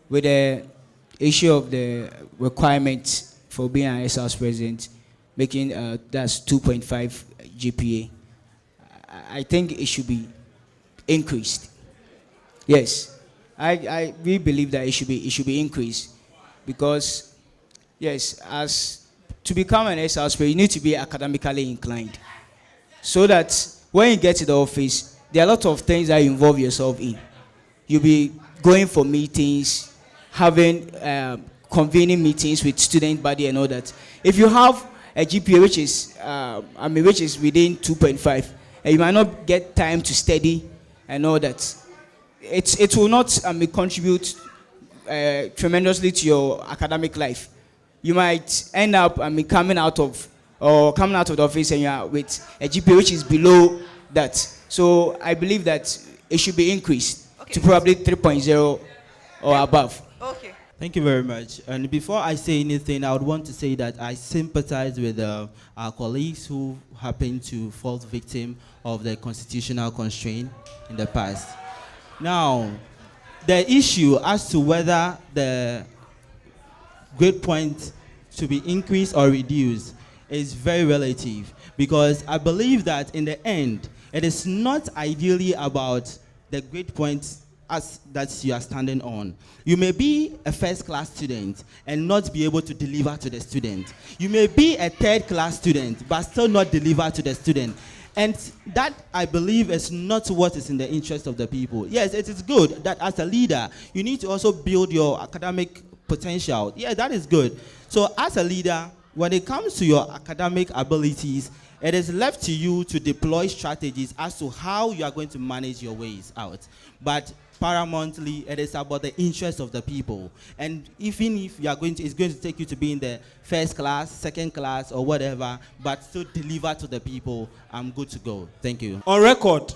with the issue of the requirements for being an S House president, making that's 2.5 GPA, I think it should be increased. Yes, we believe that it should be increased, because yes, as to become an S House president, you need to be academically inclined, so that when you get to the office, there are a lot of things that you involve yourself in. You'll be going for meetings, having convening meetings with student body and all that. If you have a GPA which is within 2.5, and you might not get time to study and all that, it will not contribute tremendously to your academic life. You might end up coming out of the office and you are with a GPA which is below that. So I believe that it should be increased to probably 3.0 or above. Okay. Thank you very much. And before I say anything, I would want to say that I sympathize with our colleagues who happened to fall victim of the constitutional constraint in the past. Now, the issue as to whether the grade point to be increased or reduced is very relative, because I believe that in the end, it is not ideally about the grade point as that you are standing on. You may be a first-class student and not be able to deliver to the student. You may be a third-class student but still not deliver to the student. And that, I believe, is not what is in the interest of the people. Yes, it is good that as a leader, you need to also build your academic potential. Yeah, that is good. So as a leader, when it comes to your academic abilities, it is left to you to deploy strategies as to how you are going to manage your ways out. But paramountly, it is about the interest of the people. And even if you are it's going to take you to be in the first class, second class, or whatever, but still deliver to the people, I'm good to go. Thank you. On record,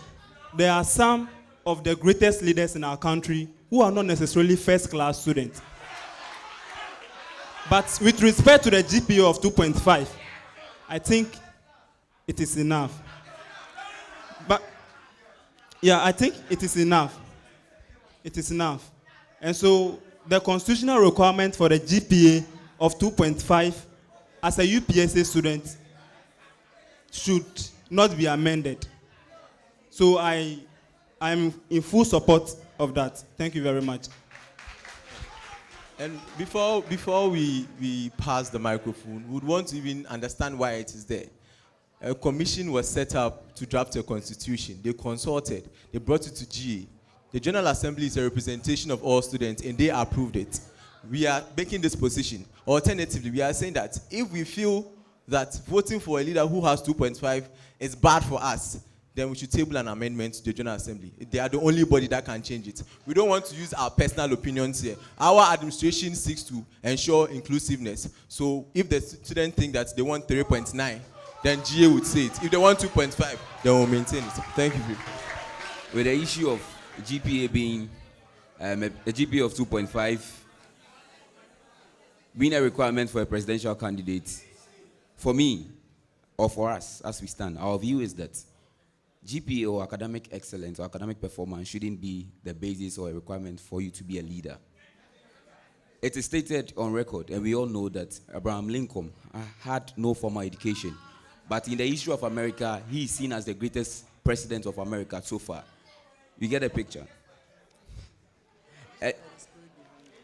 there are some of the greatest leaders in our country who are not necessarily first class students. But with respect to the GPA of 2.5, I think it is enough. But yeah, I think it is enough. It is enough. And so the constitutional requirement for the GPA of 2.5 as a UPSA student should not be amended. So I'm in full support of that. Thank you very much. And before we pass the microphone, we would want to even understand why it is there. a commission was set up to draft a constitution. They consulted, they brought it to GA. The General Assembly is a representation of all students, and they approved it. We are making this position. Alternatively, we are saying that if we feel that voting for a leader who has 2.5 is bad for us, then we should table an amendment to the General Assembly. They are the only body that can change it. We don't want to use our personal opinions here. Our administration seeks to ensure inclusiveness. So if the students think that they want 3.9, then GA would say it. If they want 2.5, then we'll maintain it. Thank you. With the issue of GPA being a GPA of 2.5 being a requirement for a presidential candidate, for me, or for us as we stand, our view is that GPA or academic excellence or academic performance shouldn't be the basis or a requirement for you to be a leader. It is stated on record, and we all know that Abraham Lincoln had no formal education. But in the issue of America, he is seen as the greatest president of America so far. You get a picture.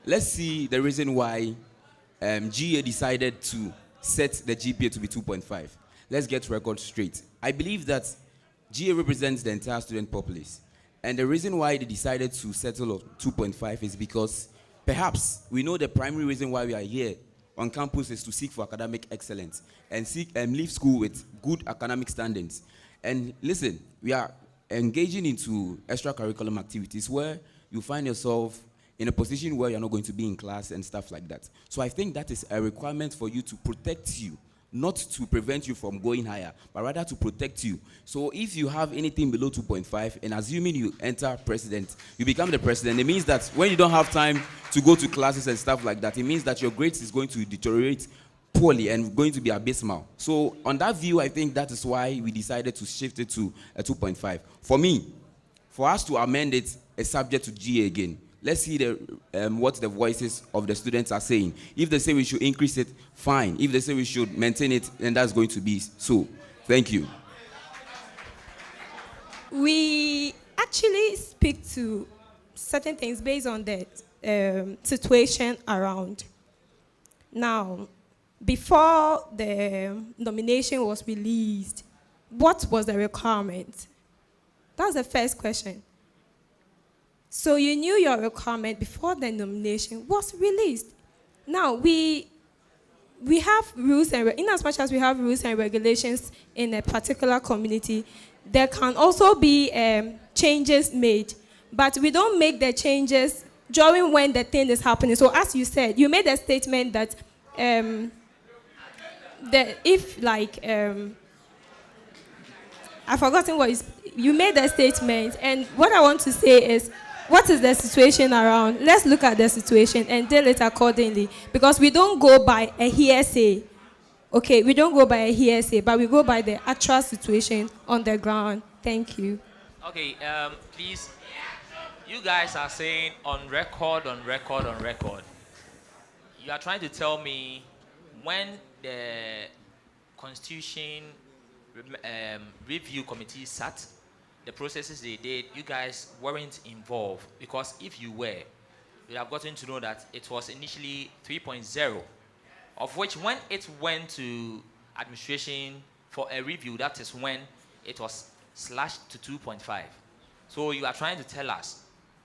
Let's see the reason why GA decided to set the GPA to be 2.5. Let's get record straight. I believe that GA represents the entire student populace. And the reason why they decided to settle on 2.5 is because perhaps we know the primary reason why we are here on campus is to seek for academic excellence and seek and leave school with good academic standards. And listen, we are engaging into extracurriculum activities where you find yourself in a position where you're not going to be in class and stuff like that. So I think that is a requirement for you to protect you, not to prevent you from going higher, but rather to protect you. So if you have anything below 2.5, and assuming you enter president, you become the president, it means that when you don't have time to go to classes and stuff like that, it means that your grades is going to deteriorate poorly and going to be abysmal. So on that view, I think that is why we decided to shift it to a 2.5. For me, for us to amend it, it's subject to GA again. Let's see what the voices of the students are saying. If they say we should increase it, fine. If they say we should maintain it, then that's going to be so. Thank you. We actually speak to certain things based on the situation around. Now, before the nomination was released, what was the requirement? That's the first question. So you knew your requirement before the nomination was released. Now, we have rules, and in as much as we have rules and regulations in a particular community, there can also be changes made. But we don't make the changes during when the thing is happening. So as you said, you made a statement that I've forgotten what you made a statement, and what I want to say is, what is the situation around? Let's look at the situation and deal it accordingly. Because we don't go by a hearsay. Okay, we don't go by a hearsay, but we go by the actual situation on the ground. Thank you. Okay, please. You guys are saying on record. You are trying to tell me when the Constitution Review Committee sat, the processes they did, you guys weren't involved, because if you were, you'd have gotten to know that it was initially 3.0, of which when it went to administration for a review, that is when it was slashed to 2.5. So you are trying to tell us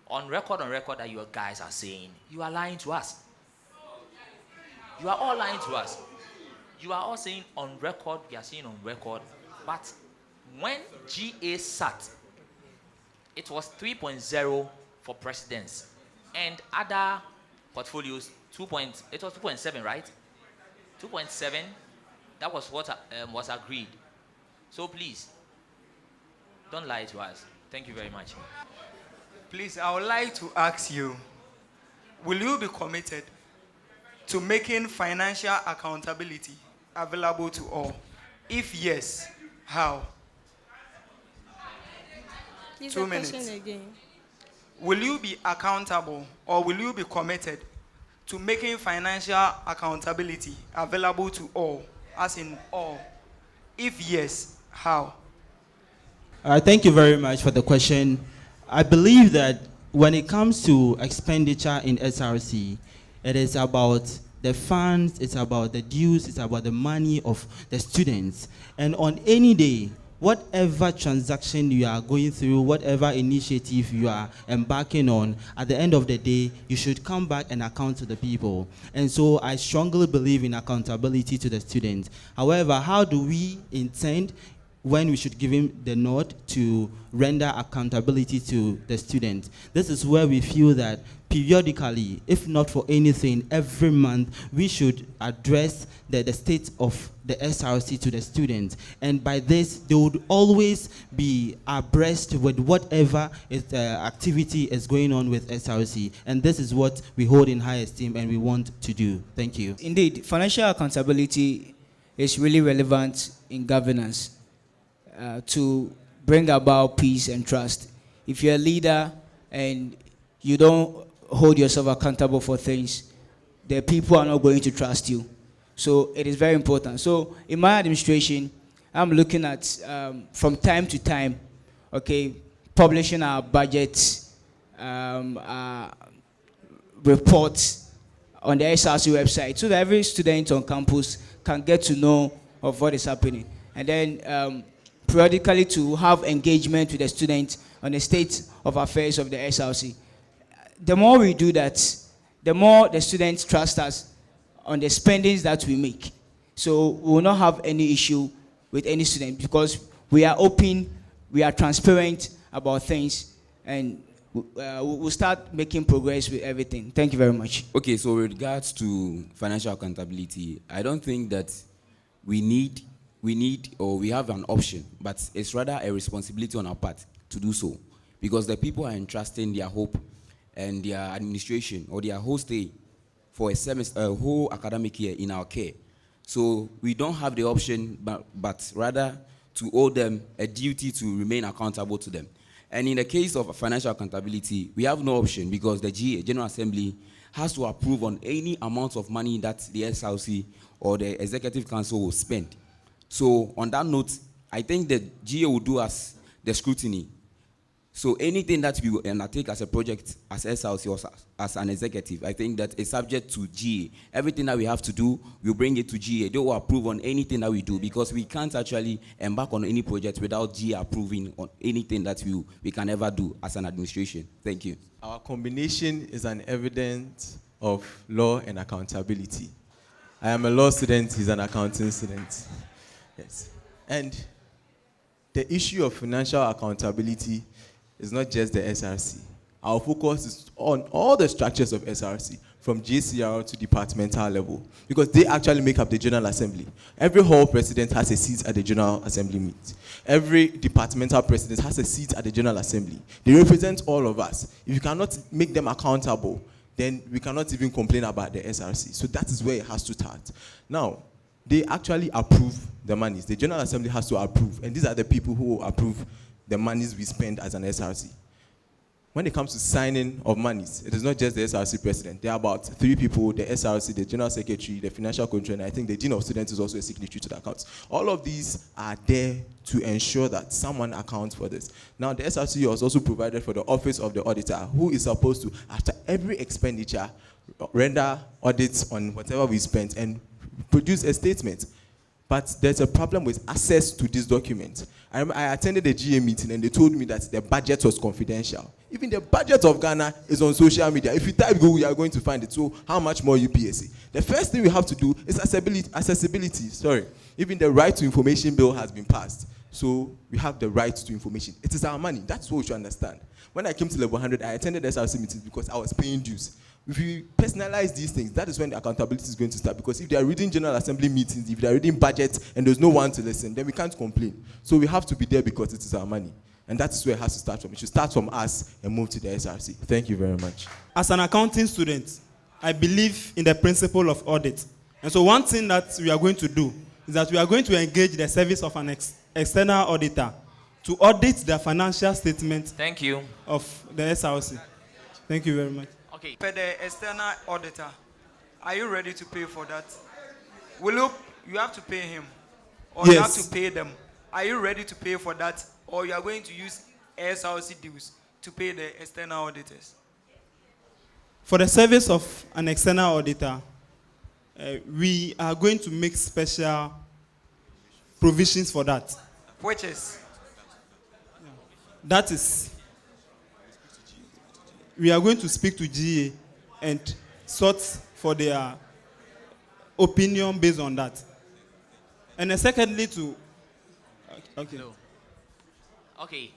on record that you guys are saying you are lying to us. You are all lying to us. You are all saying on record, we are saying on record, but when GA sat, it was 3.0 for presidents and other portfolios. It was 2.7, right? 2.7. That was what was agreed. So please, don't lie to us. Thank you very much. Please, I would like to ask you, will you be committed to making financial accountability available to all? If yes, how? Please, 2 minutes. Again. Will you be accountable, or will you be committed to making financial accountability available to all, as in all? If yes, how? Thank you very much for the question. I believe that when it comes to expenditure in SRC, it is about the funds, it's about the dues, it's about the money of the students. And on any day, whatever transaction you are going through, whatever initiative you are embarking on, at the end of the day, you should come back and account to the people. And so I strongly believe in accountability to the students. However, how do we intend when we should give him the nod to render accountability to the student? This is where we feel that periodically, if not for anything, every month, we should address the state of the SRC to the students. And by this, they would always be abreast with whatever activity is going on with SRC. And this is what we hold in high esteem and we want to do. Thank you. Indeed, financial accountability is really relevant in governance to bring about peace and trust. If you're a leader and you don't hold yourself accountable for things, the people are not going to trust you. So it is very important. So in my administration, I'm looking at, from time to time, okay, publishing our budgets, our reports on the SRC website so that every student on campus can get to know of what is happening. And then periodically to have engagement with the students on the state of affairs of the SRC. The more we do that, the more the students trust us on the spendings that we make. So we will not have any issue with any student because we are open, we are transparent about things, and we'll start making progress with everything. Thank you very much. Okay, so with regards to financial accountability, I don't think that we need or we have an option, but it's rather a responsibility on our part to do so, because the people are entrusting their hope and their administration or their whole stay for a semester, a whole academic year in our care. So we don't have the option, but rather to owe them a duty to remain accountable to them. And in the case of financial accountability, we have no option because the GA, General Assembly, has to approve on any amount of money that the SRC or the Executive Council will spend. So on that note, I think the GA will do us the scrutiny. So anything that we will undertake as a project, as SRC or as an executive, I think that is subject to GA. Everything that we have to do, we'll bring it to GA. They will approve on anything that we do because we can't actually embark on any project without GA approving on anything that we can ever do as an administration. Thank you. Our combination is an evidence of law and accountability. I am a law student, he's an accounting student. Yes. And the issue of financial accountability is not just the SRC. Our focus is on all the structures of SRC, from JCR to departmental level, because they actually make up the General Assembly. Every hall president has a seat at the General Assembly meet. Every departmental president has a seat at the General Assembly. They represent all of us. If you cannot make them accountable, then we cannot even complain about the SRC. So that is where it has to start. Now, they actually approve the monies. The General Assembly has to approve, and these are the people who will approve the monies we spend as an SRC. When it comes to signing of monies, it is not just the SRC president. There are about 3 people, the SRC, the General Secretary, the Financial Controller, and I think the Dean of Students is also a signatory to the accounts. All of these are there to ensure that someone accounts for this. Now, the SRC has also provided for the Office of the Auditor, who is supposed to, after every expenditure, render audits on whatever we spent and produce a statement. But there's a problem with access to this document. I attended a GA meeting and they told me that the budget was confidential. Even the budget of Ghana is on social media. If you type Google, you are going to find it. So how much more UPSA? The first thing we have to do is accessibility. Even the right to information bill has been passed. So we have the right to information. It is our money. That's what we should understand. When I came to level 100, I attended SRC meetings because I was paying dues. If you personalize these things, that is when the accountability is going to start. Because if they are reading General Assembly meetings, if they are reading budgets, and there's no one to listen, then we can't complain. So we have to be there because it is our money. And that is where it has to start from. It should start from us and move to the SRC. Thank you very much. As an accounting student, I believe in the principle of audit. And so one thing that we are going to do is that we are going to engage the service of an external auditor to audit the financial statement Thank you. of the SRC. Thank you very much. Okay. For the external auditor, are you ready to pay for that? You have to pay him, or you have to pay them? Are you ready to pay for that, or you are going to use SRC dues to pay the external auditors? For the service of an external auditor, we are going to make special provisions for that. Which is? That is, we are going to speak to GA and sort for their opinion based on that. And then secondly to, okay. No. Okay.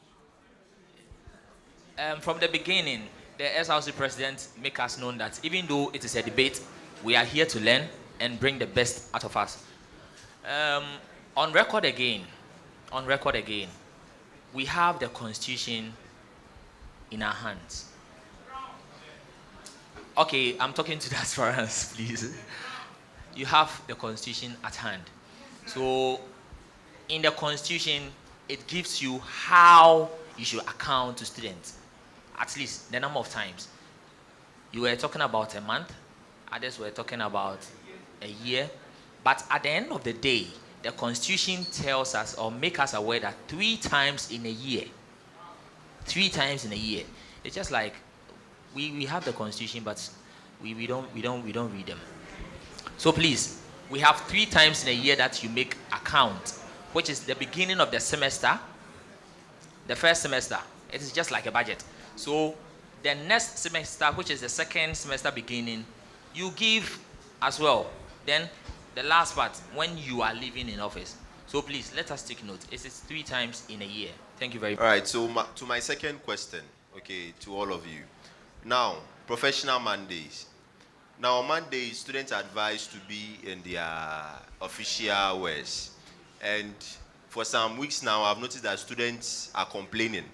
From the beginning, the SRC president make us known that even though it is a debate, we are here to learn and bring the best out of us. On record again, we have the constitution in our hands. Okay, I'm talking to the aspirants, please. You have the constitution at hand. So, in the constitution, it gives you how you should account to students. At least the number of times. You were talking about a month, others were talking about a year. But at the end of the day, the constitution tells us or make us aware that 3 times in a year. 3 times in a year. It's just like we have the constitution, but we don't read them. So please, we have 3 times in a year that you make account, which is the beginning of the semester, the first semester. It is just like a budget. So the next semester, which is the second semester beginning, you give as well. Then the last part, when you are leaving in office. So please, let us take note. It is 3 times in a year. Thank you very much. All right, so to my second question, okay, to all of you. Now, professional Mondays. Now, on Mondays, students are advised to be in their official wears. And for some weeks now, I've noticed that students are complaining.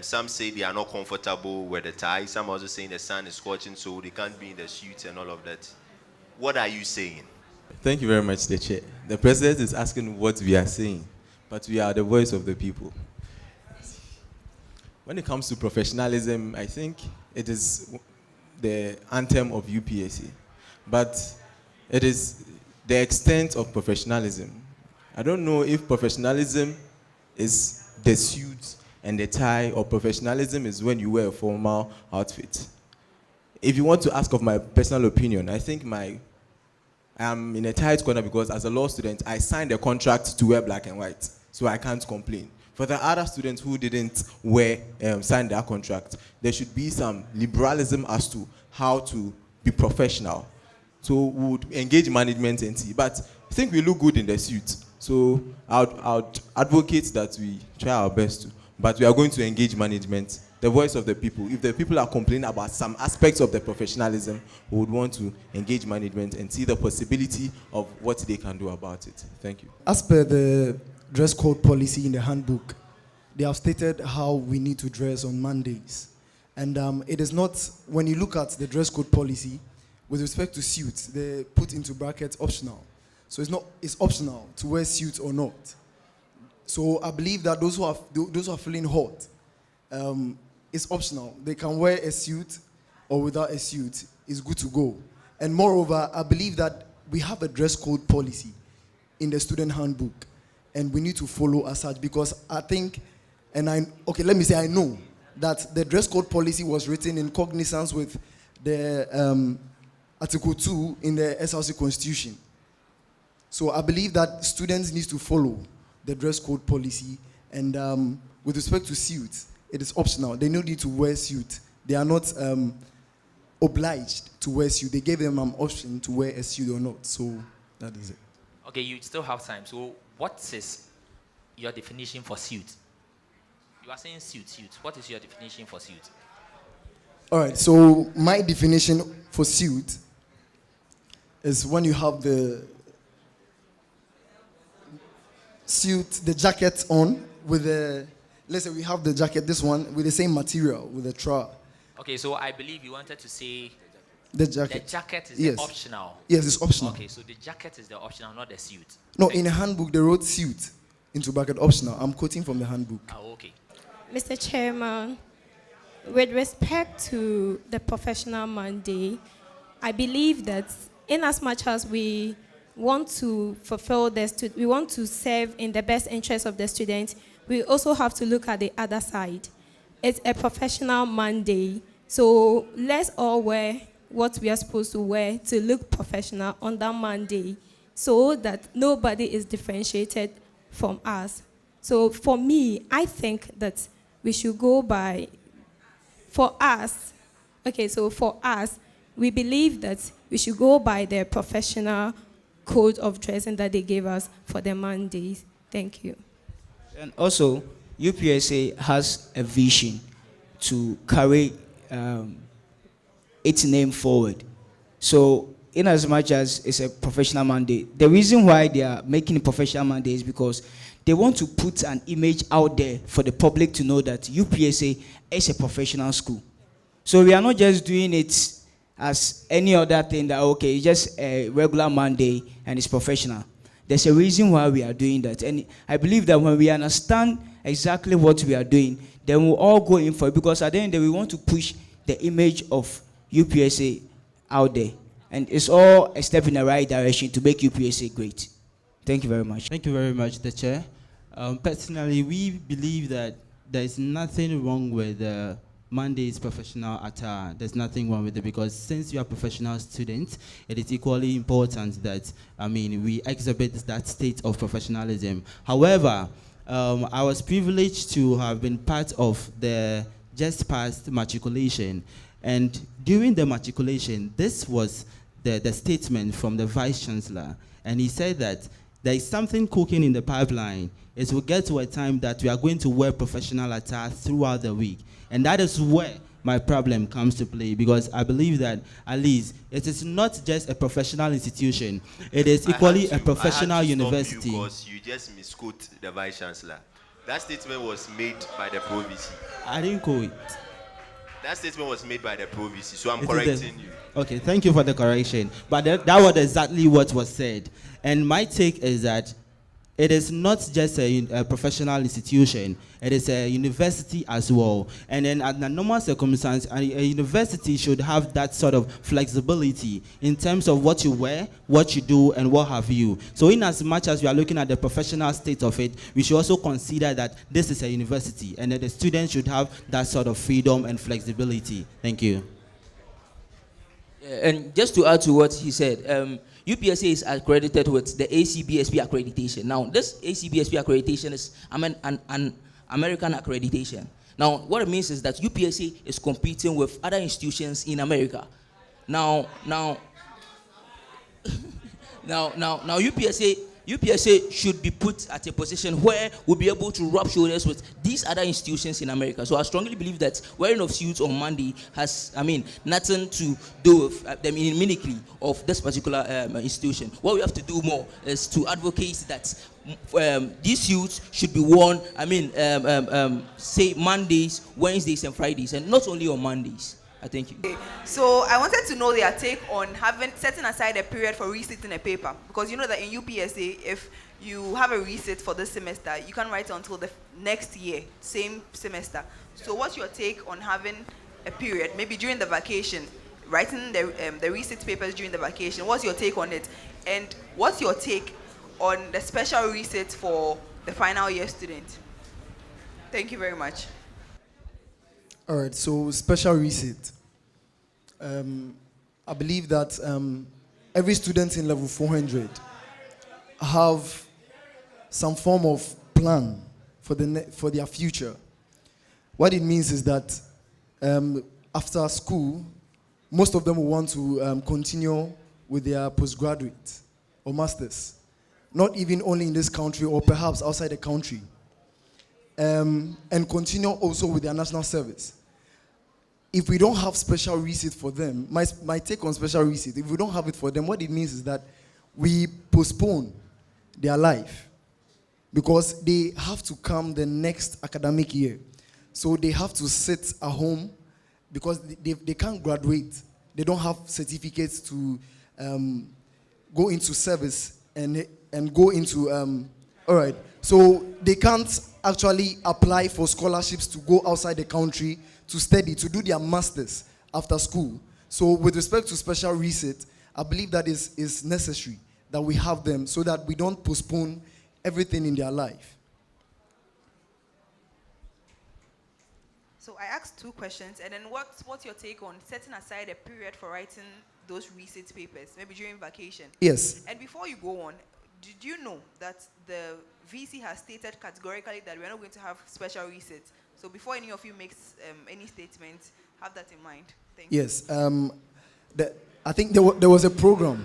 Some say they are not comfortable with the tie. Some also saying the sun is scorching, so they can't be in the suits and all of that. What are you saying? Thank you very much, the chair. The president is asking what we are saying, but we are the voice of the people. When it comes to professionalism, I think it is the anthem of UPSA, but it is the extent of professionalism. I don't know if professionalism is the suit and the tie, or professionalism is when you wear a formal outfit. If you want to ask of my personal opinion, I think I am in a tight corner because as a law student, I signed a contract to wear black and white, so I can't complain. For the other students who didn't sign their contract, there should be some liberalism as to how to be professional. So we would engage management and see. But I think we look good in the suit. So I would advocate that we try our best to. But we are going to engage management, the voice of the people. If the people are complaining about some aspects of the professionalism, we would want to engage management and see the possibility of what they can do about it. Thank you. As per the dress code policy in the handbook, they have stated how we need to dress on Mondays. And it is not, when you look at the dress code policy, with respect to suits, they put into brackets optional. So it's optional to wear suits or not. So I believe that those who are feeling hot, it's optional. They can wear a suit or without a suit. It's good to go. And moreover, I believe that we have a dress code policy in the student handbook, and we need to follow as such, because I think, let me say I know that the dress code policy was written in cognizance with the Article 2 in the SRC Constitution. So I believe that students need to follow the dress code policy, and with respect to suits, it is optional. They don't need to wear suit. They are not obliged to wear suit. They gave them an option to wear a suit or not. So that is it. Okay, you still have time. So what is your definition for suit? You are saying suit. What is your definition for suit? All right, so my definition for suit is when you have the suit, the jacket on with the, let's say we have the jacket, this one, with the same material, with the tra. Okay, so I believe you wanted to say the jacket. The jacket is Yes. the optional. Yes, it's optional. Okay, so the jacket is the optional, not the suit. No, in the handbook, they wrote suit into bracket optional. I'm quoting from the handbook. Oh, okay. Mr. Chairman, with respect to the professional Monday, I believe that in as much as we want to fulfill we want to serve in the best interest of the student, we also have to look at the other side. It's a professional Monday, so let's all wear what we are supposed to wear to look professional on that Monday so that nobody is differentiated from us. So for me, I think that we should go by, for us, we believe that we should go by the professional code of dressing that they gave us for the Mondays. Thank you. And also, UPSA has a vision to carry its name forward. So, in as much as it's a professional Monday, the reason why they are making it professional Monday is because they want to put an image out there for the public to know that UPSA is a professional school. So we are not just doing it as any other thing that, okay, it's just a regular Monday and it's professional. There's a reason why we are doing that. And I believe that when we understand exactly what we are doing, then we'll all go in for it, because at the end of the day, we want to push the image of UPSA out there. And it's all a step in the right direction to make UPSA great. Thank you very much. Thank you very much, the Chair. Personally, we believe that there is nothing wrong with Monday's professional attire. There's nothing wrong with it, because since you are professional students, it is equally important that, we exhibit that state of professionalism. However, I was privileged to have been part of the just past matriculation. And during the matriculation, this was the statement from the Vice Chancellor. And he said that there is something cooking in the pipeline. It will get to a time that we are going to wear professional attire throughout the week. And that is where my problem comes to play, because I believe that at least it is not just a professional institution, it is equally a professional university. Because you just misquote the Vice Chancellor. That statement was made by the Provisy. I didn't quote it. That statement was made by the Provisy, so I'm correcting you. Okay, thank you for the correction. But that was exactly what was said. And my take is that it is not just a professional institution, it is a university as well. And then under normal circumstances, a university should have that sort of flexibility in terms of what you wear, what you do, and what have you. So in as much as we are looking at the professional state of it, we should also consider that this is a university, and that the students should have that sort of freedom and flexibility. Thank you. And just to add to what he said, UPSA is accredited with the ACBSP accreditation. Now, this ACBSP accreditation is an American accreditation. Now, what it means is that UPSA is competing with other institutions in America. Now, UPSA should be put at a position where we'll be able to rub shoulders with these other institutions in America. So I strongly believe that wearing of suits on Monday has, nothing to do with the mimicry of this particular institution. What we have to do more is to advocate that these suits should be worn, say Mondays, Wednesdays, and Fridays, and not only on Mondays. I thank you. Okay. So I wanted to know their take on setting aside a period for resitting a paper, because you know that in UPSA, if you have a resit for this semester, you can write until the next year, same semester. So what's your take on having a period, maybe during the vacation, writing the resit papers during the vacation? What's your take on it? And what's your take on the special resit for the final year student? Thank you very much. All right, so special resit. I believe that every student in level 400 have some form of plan for their future. What it means is that after school, most of them will want to continue with their postgraduate or masters, not even only in this country or perhaps outside the country, and continue also with their national service. If we don't have special resit for them, my take on special resit, if we don't have it for them, what it means is that we postpone their life, because they have to come the next academic year. So they have to sit at home because they can't graduate. They don't have certificates to go into service and go into, all right. So they can't actually apply for scholarships to go outside the country to study, to do their masters after school. So with respect to special resit, I believe that is necessary that we have them so that we don't postpone everything in their life. So I asked two questions, and then what's your take on setting aside a period for writing those receipt papers, maybe during vacation? Yes. And before you go on, did you know that the VC has stated categorically that we're not going to have special receipts? So before any of you makes any statement, have that in mind. Thank you. Yes. I think there was a program.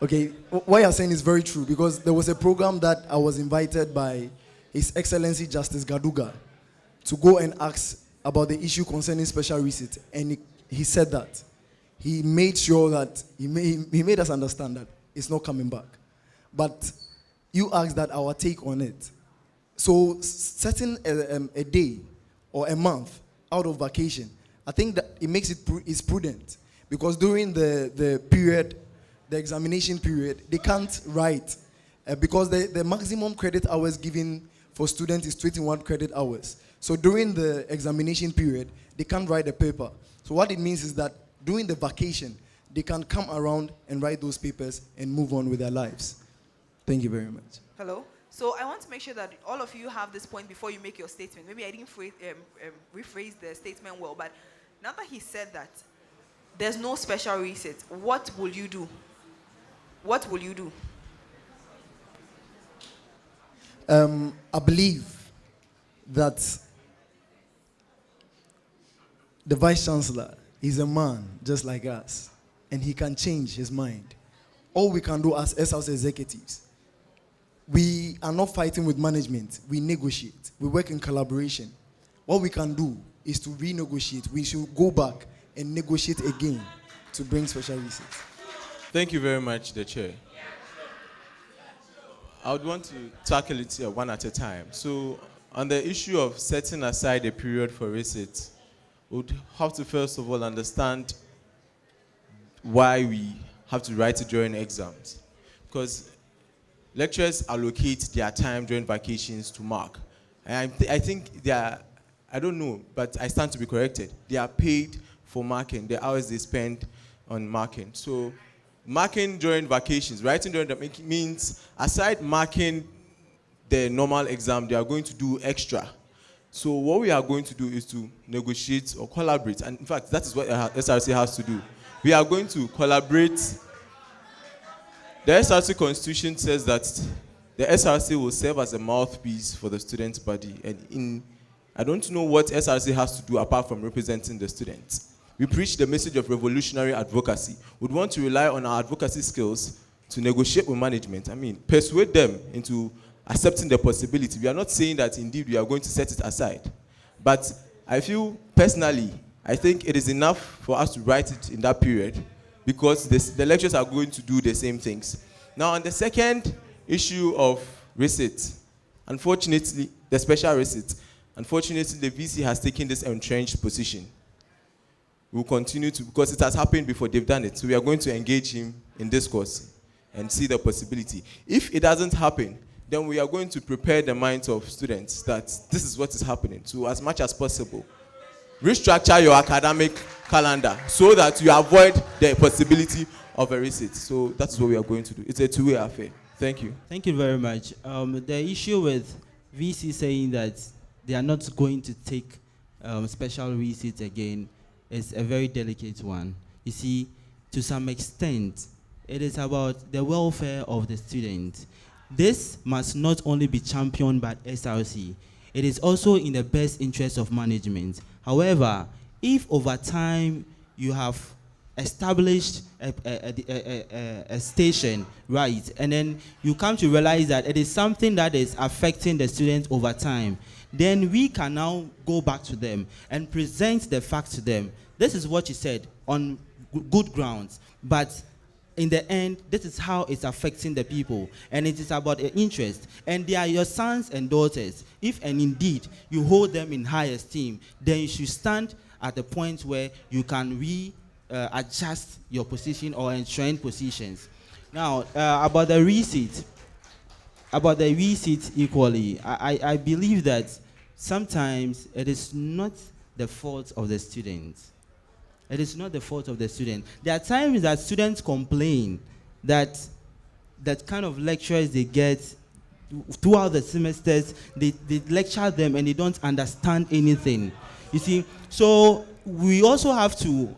Okay, what you're saying is very true, because there was a program that I was invited by His Excellency Justice Gaduga to go and ask about the issue concerning special receipt, and he said that he made sure that he made us understand that it's not coming back. But you asked that our take on it. So setting a day or a month out of vacation, I think that it makes it's prudent, because during the period, the examination period, they can't write because the maximum credit hours given for students is 21 credit hours. So during the examination period, they can't write a paper. So what it means is that during the vacation, they can come around and write those papers and move on with their lives. Thank you very much. Hello? So I want to make sure that all of you have this point before you make your statement. Maybe I didn't rephrase the statement well, but now that he said that there's no special receipt, what will you do? What will you do? I believe that the Vice Chancellor is a man just like us, and he can change his mind. All we can do as SRC executives, we are not fighting with management. We negotiate. We work in collaboration. What we can do is to renegotiate. We should go back and negotiate again to bring special receipts. Thank you very much, the chair. I would want to tackle it one at a time. So, on the issue of setting aside a period for receipts, we would have to first of all understand why we have to write it during exams. Because lecturers allocate their time during vacations to mark. And I think they are, I don't know, but I stand to be corrected. They are paid for marking, the hours they spend on marking. So, marking during vacations, writing during the means, aside marking the normal exam, they are going to do extra. So what we are going to do is to negotiate or collaborate. And in fact, that is what SRC has to do. We are going to collaborate. The SRC constitution says that the SRC will serve as a mouthpiece for the student body. And I don't know what SRC has to do apart from representing the students. We preach the message of revolutionary advocacy. We'd want to rely on our advocacy skills to negotiate with management. I mean, persuade them into accepting the possibility. We are not saying that indeed we are going to set it aside. But I feel personally, I think it is enough for us to write it in that period, because the lecturers are going to do the same things. Now, on the second issue of receipt, unfortunately, the special receipt, unfortunately, the VC has taken this entrenched position. We'll continue to, because it has happened before, they've done it. So we are going to engage him in discourse and see the possibility. If it doesn't happen, then we are going to prepare the minds of students that this is what is happening. So as much as possible, restructure your academic calendar so that you avoid the possibility of a receipt. So that's what we are going to do. It's a two-way affair. Thank you. Thank you very much. The issue with VC saying that they are not going to take special receipts again is a very delicate one. You see, to some extent, it is about the welfare of the student. This must not only be championed by SRC, it is also in the best interest of management. However, if over time you have established a station, right, and then you come to realize that it is something that is affecting the students over time, then we can now go back to them and present the facts to them. This is what you said on good grounds, but in the end, this is how it's affecting the people, and it is about their interest. And they are your sons and daughters. If and indeed you hold them in high esteem, then you should stand at the point where you can adjust your position or enshrined positions. Now, about the receipt equally, I believe that sometimes it is not the fault of the students. It is not the fault of the student. There are times that students complain that kind of lecturers they get throughout the semesters, they lecture them and they don't understand anything. You see, so we also have to,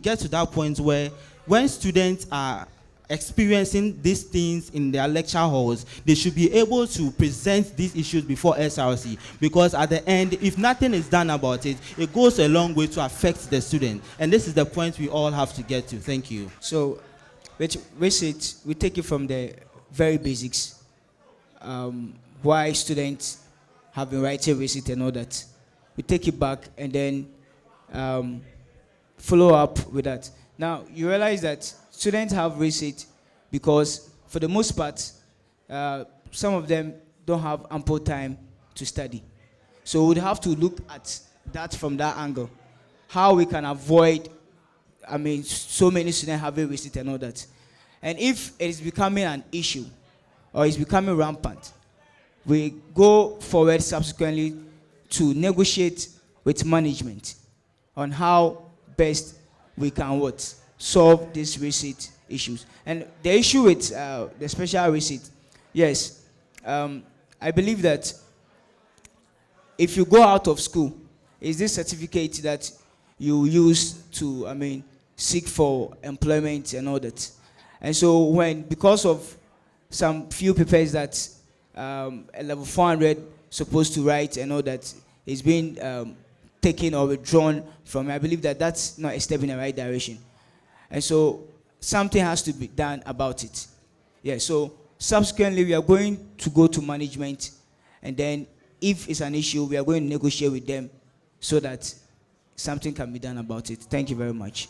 get to that point where when students are experiencing these things in their lecture halls, they should be able to present these issues before SRC, because at the end, if nothing is done about it, it goes a long way to affect the student. And this is the point we all have to get to. Thank you. So, we take it from the very basics. Why students have been writing receipt and all that. We take it back and then follow up with that. Now, you realize that students have receipt because, for the most part, some of them don't have ample time to study. So we'd have to look at that from that angle. How we can avoid, so many students having receipt and all that. And if it is becoming an issue or it's becoming rampant, we go forward subsequently to negotiate with management on how best we can solve these receipt issues. And the issue with the special receipt, yes, I believe that if you go out of school, is this certificate that you use to, seek for employment and all that. And so because of some few papers that a level 400 supposed to write and all that is being taken or withdrawn from, I believe that that's not a step in the right direction. And so something has to be done about it. Yeah, so subsequently we are going to go to management, and then if it's an issue, we are going to negotiate with them so that something can be done about it. Thank you very much.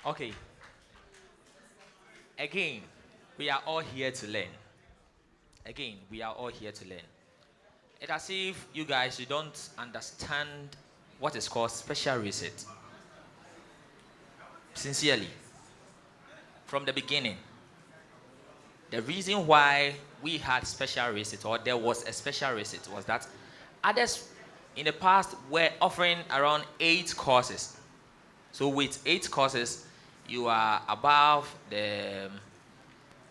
Okay. Again, we are all here to learn. Again, we are all here to learn. It's as if you guys, you don't understand what is called special receipt. Sincerely, from the beginning, the reason why we had special receipt, or there was a special receipt, was that others in the past were offering around 8 courses. So with 8 courses, you are above the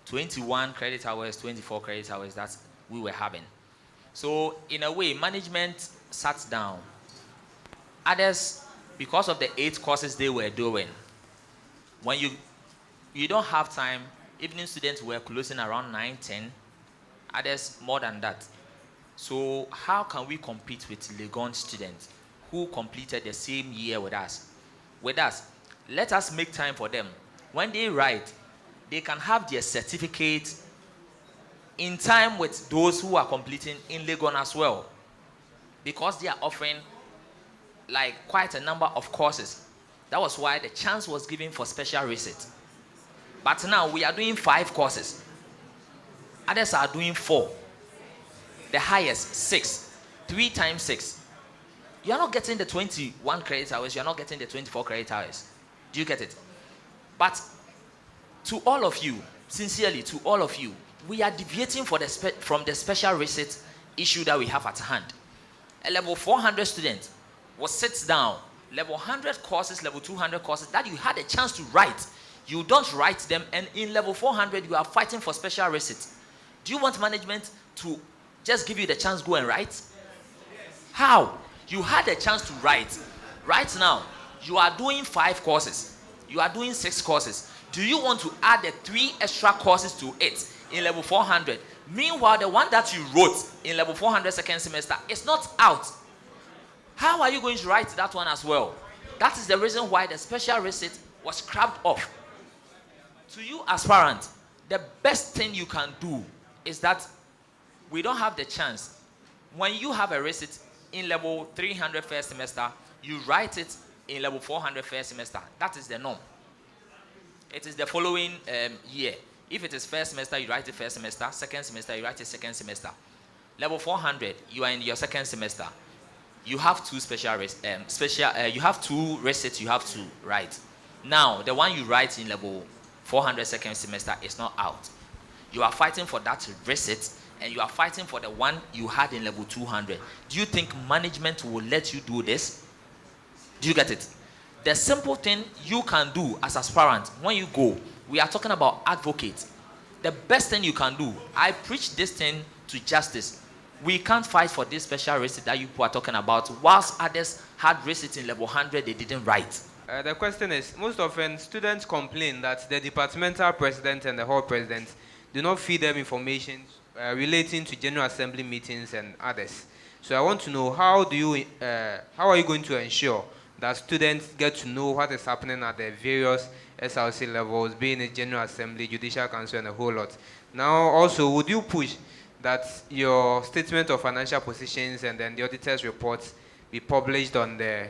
21 credit hours, 24 credit hours that we were having. So in a way, management sat down. Others, because of the 8 courses they were doing, when you don't have time, evening students were closing around 9, 10, others more than that. So how can we compete with Legon students who completed the same year with us? Let us make time for them. When they write, they can have their certificate in time with those who are completing in Legon as well, because they are offering quite a number of courses. That was why the chance was given for special receipt. But now we are doing 5 courses. Others are doing 4. The highest, 6. 3 times 6. You are not getting the 21 credit hours. You are not getting the 24 credit hours. Do you get it? But to all of you, sincerely, to all of you, we are deviating from the special receipt issue that we have at hand. A level 400 student sits down, level 100 courses, level 200 courses that you had a chance to write. You don't write them, and in level 400, you are fighting for special receipt. Do you want management to just give you the chance to go and write? How? You had a chance to write. Right now, you are doing 5 courses. You are doing 6 courses. Do you want to add the 3 extra courses to it in level 400? Meanwhile, the one that you wrote in level 400 second semester is not out. How are you going to write that one as well? That is the reason why the special receipt was scrapped off. To you aspirant, the best thing you can do is that we don't have the chance. When you have a receipt in level 300 first semester, you write it in level 400 first semester. That is the norm. It is the following year. If it is first semester, you write it first semester. Second semester, you write it second semester. Level 400, you are in your second semester. You have 2 you have 2 receipts you have to write. Now, the one you write in level 400 second semester is not out. You are fighting for that receipt, and you are fighting for the one you had in level 200. Do you think management will let you do this? Do you get it? The simple thing you can do as aspirant, when you go, we are talking about advocate. the best thing you can do, I preach this thing to justice. We can't fight for this special receipt that you people are talking about, whilst others had receipt in level 100 they didn't write. The question is, most often students complain that the departmental president and the hall president do not feed them information relating to General Assembly meetings and others. So I want to know, how are you going to ensure that students get to know what is happening at the various SRC levels, being a General Assembly, Judicial Council, and a whole lot? Now, also, would you push that your statement of financial positions and then the auditor's reports be published on the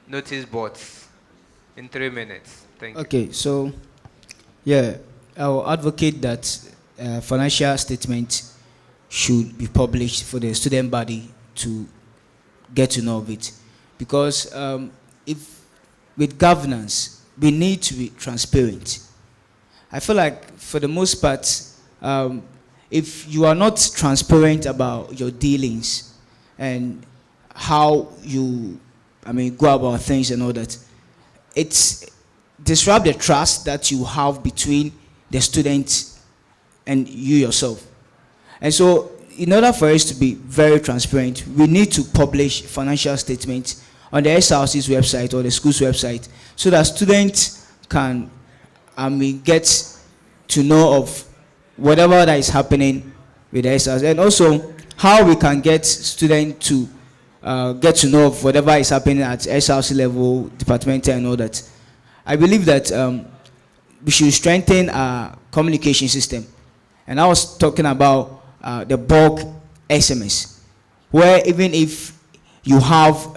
notice boards in 3 minutes? Thank you. Okay, so, yeah, I will advocate that financial statement should be published for the student body to get to know of it. Because if with governance, we need to be transparent. I feel like for the most part, if you are not transparent about your dealings and how you, go about things and all that, it's disrupt the trust that you have between the students and you yourself. And so, in order for us to be very transparent, we need to publish financial statements on the SRC's website or the school's website so that students can get to know of whatever that is happening with the SRC, and also how we can get students to get to know of whatever is happening at SRC level, departmental, and all that. I believe that we should strengthen our communication system. And I was talking about the bulk SMS, where even if you have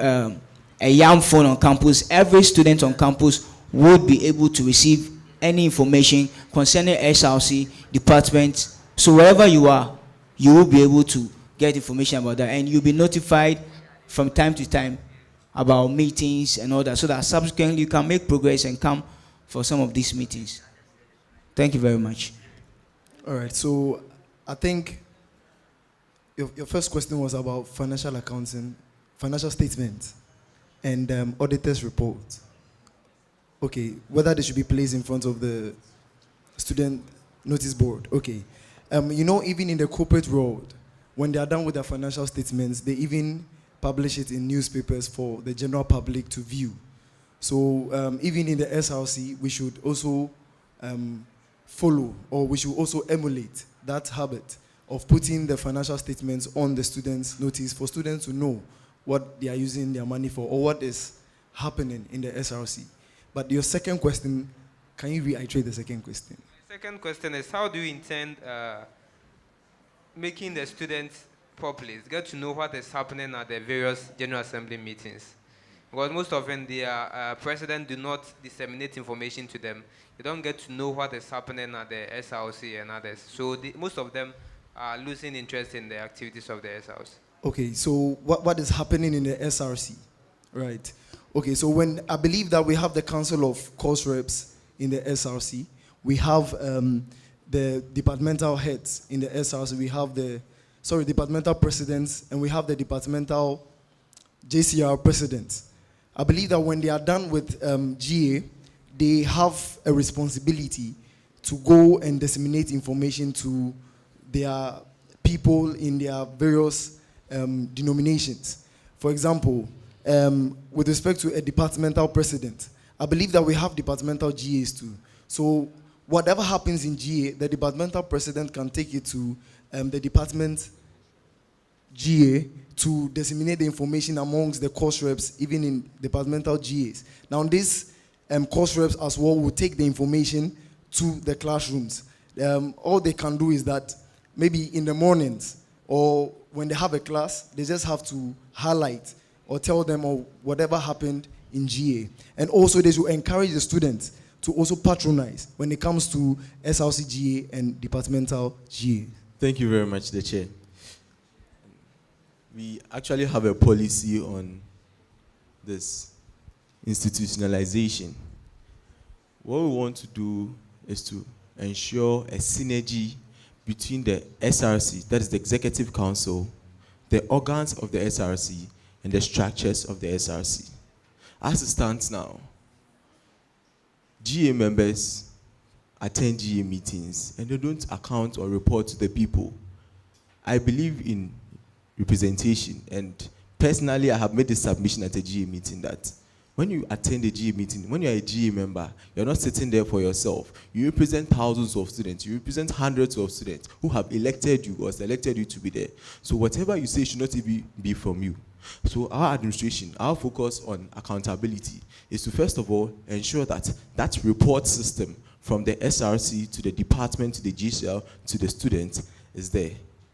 a young phone on campus, every student on campus would be able to receive any information concerning SRC department. So wherever you are, you will be able to get information about that, and you'll be notified from time to time about meetings and all that, so that subsequently you can make progress and come for some of these meetings. Thank you very much. All right, so I think your first question was about financial accounting, financial statements, and auditor's report. Okay, whether they should be placed in front of the student notice board. Okay, even in the corporate world, when they are done with their financial statements, they even publish it in newspapers for the general public to view. So even in the SRC, we should also follow, or we should also emulate that habit of putting the financial statements on the students' notice for students to know what they are using their money for or what is happening in the SRC. But your second question, can you reiterate the second question? The second question is, how do you intend making the students populace get to know what is happening at the various General Assembly meetings? Because most often the president do not disseminate information to them. They don't get to know what is happening at the SRC and others. So most of them are losing interest in the activities of the SRC. Okay, so what is happening in the SRC, right? Okay, so when I believe that we have the Council of Course Reps in the SRC, we have the departmental heads in the SRC, we have the, departmental presidents, and we have the departmental JCR presidents. I believe that when they are done with GA, they have a responsibility to go and disseminate information to their people in their various denominations. For example, with respect to a departmental president, I believe that we have departmental GAs too. So whatever happens in GA, the departmental president can take it to the department GA to disseminate the information amongst the course reps, even in departmental GAs. Now these course reps as well will take the information to the classrooms. All they can do is that maybe in the mornings or when they have a class, they just have to highlight or tell them or whatever happened in GA. And also they should encourage the students to also patronize when it comes to SRC GA and departmental GA. Thank you very much, the Chair. We actually have a policy on this institutionalization. What we want to do is to ensure a synergy between the SRC, that is the Executive Council, the organs of the SRC, and the structures of the SRC. As it stands now, GA members attend GA meetings and they don't account or report to the people. I believe in representation, and personally I have made this submission at a GA meeting that when you attend a GA meeting, when you're a GA member, you're not sitting there for yourself. You represent thousands of students. You represent hundreds of students who have elected you or selected you to be there. So whatever you say should not even be from you. So our administration, our focus on accountability is to first of all ensure that that report system from the SRC to the department to the GCL to the student is there.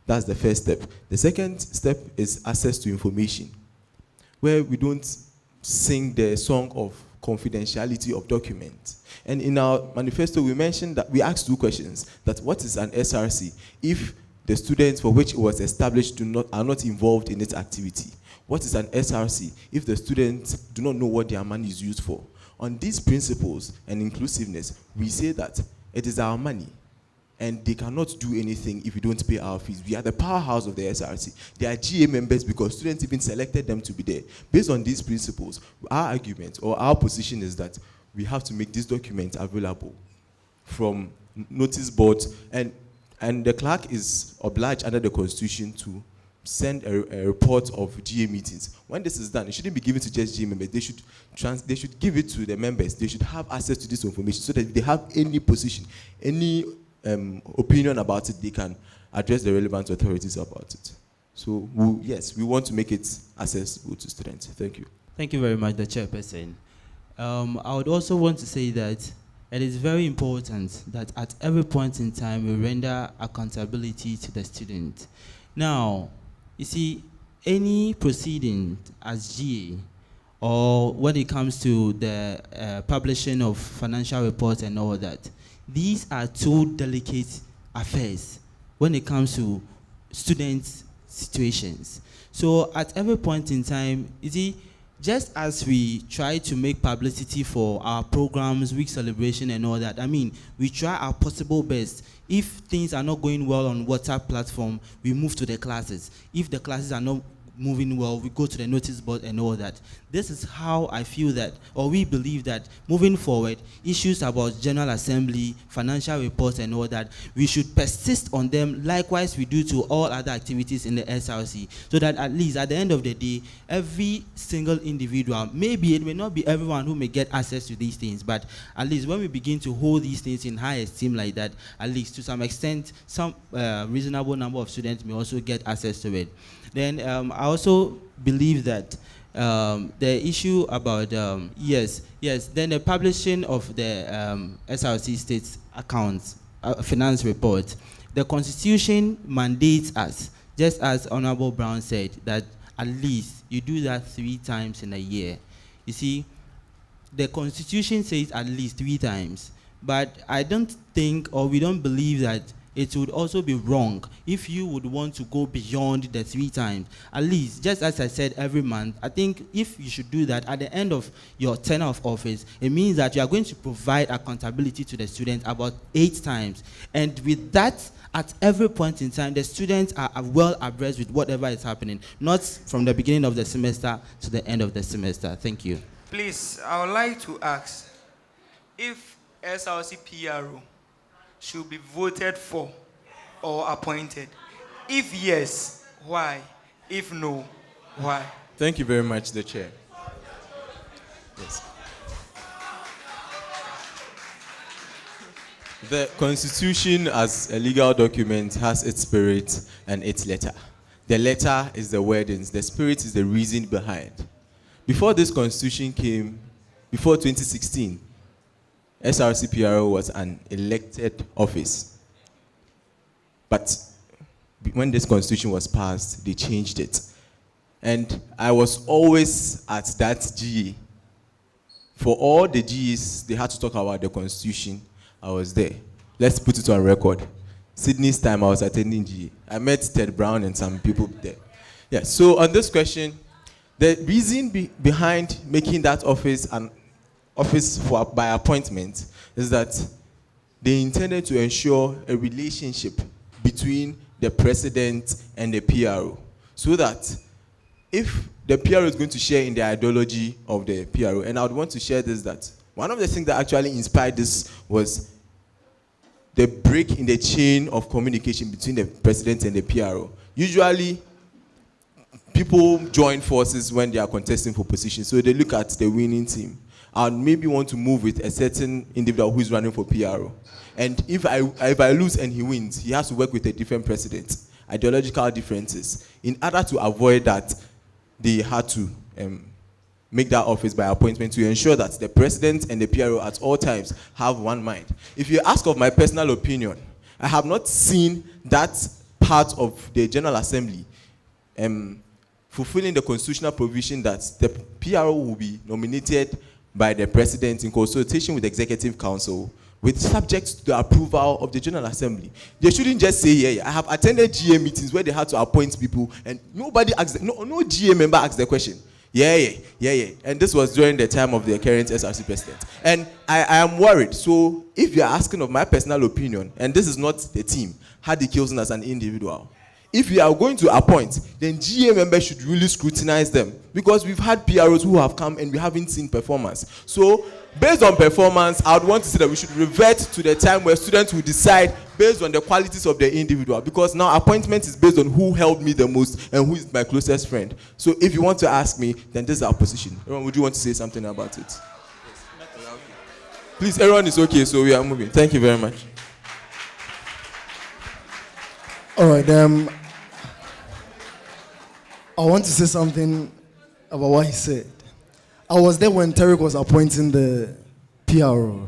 That's the first step. The second step is access to information, where we don't sing the song of confidentiality of documents. And in our manifesto, we mentioned that we asked two questions, that what is an SRC if the students for which it was established are not involved in its activity? What is an SRC if the students do not know what their money is used for? On these principles and inclusiveness, we say that it is our money, and they cannot do anything if we don't pay our fees. We are the powerhouse of the SRC. They are GA members because students even selected them to be there. Based on these principles, our argument or our position is that we have to make this document available from notice boards, and the clerk is obliged under the Constitution to send a report of GA meetings. When this is done, it shouldn't be given to just GA members. They should give it to the members. They should have access to this information so that if they have any position, any opinion about it, they can address the relevant authorities about it. So, yes, we want to make it accessible to students. Thank you. Thank you very much, the chairperson. I would also want to say that it is very important that at every point in time we render accountability to the student. Now, you see, any proceeding as GA, or when it comes to the publishing of financial reports and all that, these are two delicate affairs when it comes to students' situations. So at every point in time, you see, just as we try to make publicity for our programs, week celebration and all that, I mean, we try our possible best. If things are not going well on WhatsApp platform, we move to the classes. If the classes are not moving well, we go to the notice board and all that. This is how I feel that, or we believe that, moving forward, issues about General Assembly, financial reports and all that, we should persist on them, likewise we do to all other activities in the SRC, so that at least at the end of the day, every single individual, maybe it may not be everyone who may get access to these things, but at least when we begin to hold these things in high esteem like that, at least to some extent, some reasonable number of students may also get access to it. Then I also believe that the issue about, then the publishing of the SRC states accounts, finance report, the Constitution mandates us, just as Honorable Brown said, that at least you do that 3 times in a year. You see, the Constitution says at least 3 times, but I don't think, or we don't believe that it would also be wrong if you would want to go beyond the 3 times. At least, just as I said, every month, I think if you should do that at the end of your tenure of office, it means that you are going to provide accountability to the students about 8 times. And with that, at every point in time, the students are well abreast with whatever is happening, not from the beginning of the semester to the end of the semester. Thank you. Please, I would like to ask if SRC PRO should be voted for or appointed. If yes, why? If no, why? Thank you very much, the chair. Yes. The Constitution as a legal document has its spirit and its letter. The letter is the wordings, the spirit is the reason behind. Before this Constitution came, before 2016, SRCPRO was an elected office. But when this Constitution was passed, they changed it. And I was always at that GA. For all the GAs, they had to talk about the Constitution. I was there. Let's put it on record. Sydney's time, I was attending GA. I met Ted Brown and some people there. Yeah, so on this question, the reason behind making that office an office by appointment is that they intended to ensure a relationship between the president and the PRO, so that if the PRO is going to share in the ideology of the PRO, and I would want to share this, that one of the things that actually inspired this was the break in the chain of communication between the president and the PRO. Usually, people join forces when they are contesting for positions, so they look at the winning team and maybe want to move with a certain individual who is running for PRO. And if I lose and he wins, he has to work with a different president. Ideological differences. In order to avoid that, they had to make that office by appointment to ensure that the president and the PRO at all times have one mind. If you ask of my personal opinion, I have not seen that part of the General Assembly fulfilling the constitutional provision that the PRO will be nominated by the president in consultation with the Executive Council, with subject to the approval of the General Assembly. They shouldn't just say, yeah. I have attended GA meetings where they had to appoint people and nobody asked, no GA member asked the question. Yeah. And this was during the time of the current SRC president. And I am worried. So if you are asking of my personal opinion, and this is not the team, Hadi Kilson as an individual, if you are going to appoint, then GA members should really scrutinize them, because we've had PROs who have come and we haven't seen performance. So based on performance, I would want to say that we should revert to the time where students will decide based on the qualities of the individual, because now appointment is based on who helped me the most and who is my closest friend. So if you want to ask me, then this is our position. Aaron, would you want to say something about it? Please, Aaron is okay, so we are moving. Thank you very much. All right, I want to say something about what he said. I was there when Tarek was appointing the PRO.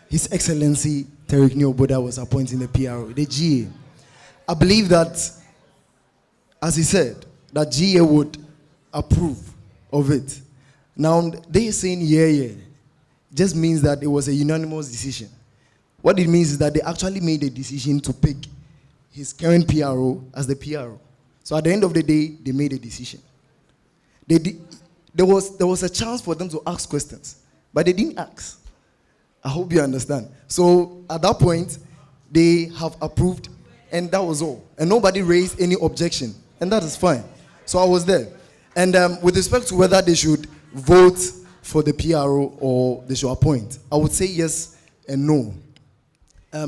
His Excellency Tarek Nioboda was appointing the PRO, the GA. I believe that, as he said, that GA would approve of it. Now, they saying yeah, just means that it was a unanimous decision. What it means is that they actually made a decision to pick his current PRO as the PRO. So at the end of the day, they made a decision. There was a chance for them to ask questions, but they didn't ask. I hope you understand. So at that point, they have approved, and that was all. And nobody raised any objection, and that is fine. So I was there. And with respect to whether they should vote for the PRO or they should appoint, I would say yes and no.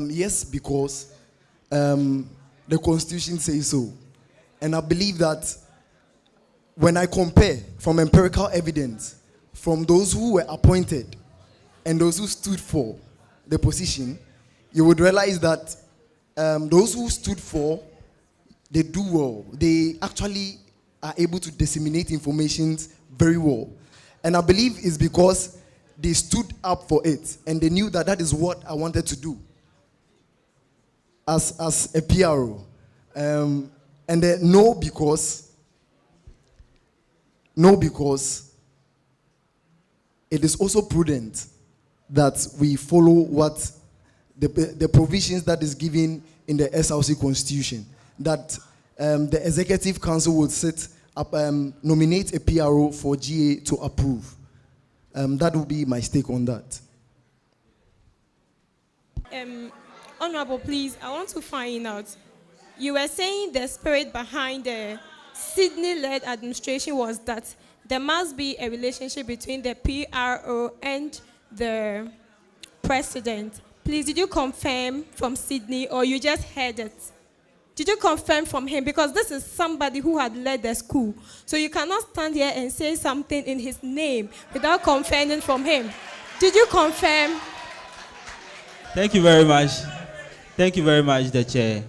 Yes, because the Constitution says so. And I believe that when I compare from empirical evidence from those who were appointed and those who stood for the position, you would realize that those who stood for, they do well. They actually are able to disseminate information very well. And I believe it's because they stood up for it and they knew that that is what I wanted to do as a PRO. And then no, because it is also prudent that we follow what the provisions that is given in the SRC Constitution, that the Executive Council would sit up, nominate a PRO for GA to approve. That would be my stake on that. Honorable, please, I want to find out. You were saying the spirit behind the Sydney-led administration was that there must be a relationship between the PRO and the president. Please, did you confirm from Sydney or you just heard it? Did you confirm from him? Because this is somebody who had led the school. So you cannot stand here and say something in his name without confirming from him. Did you confirm? Thank you very much. Thank you very much, the chair.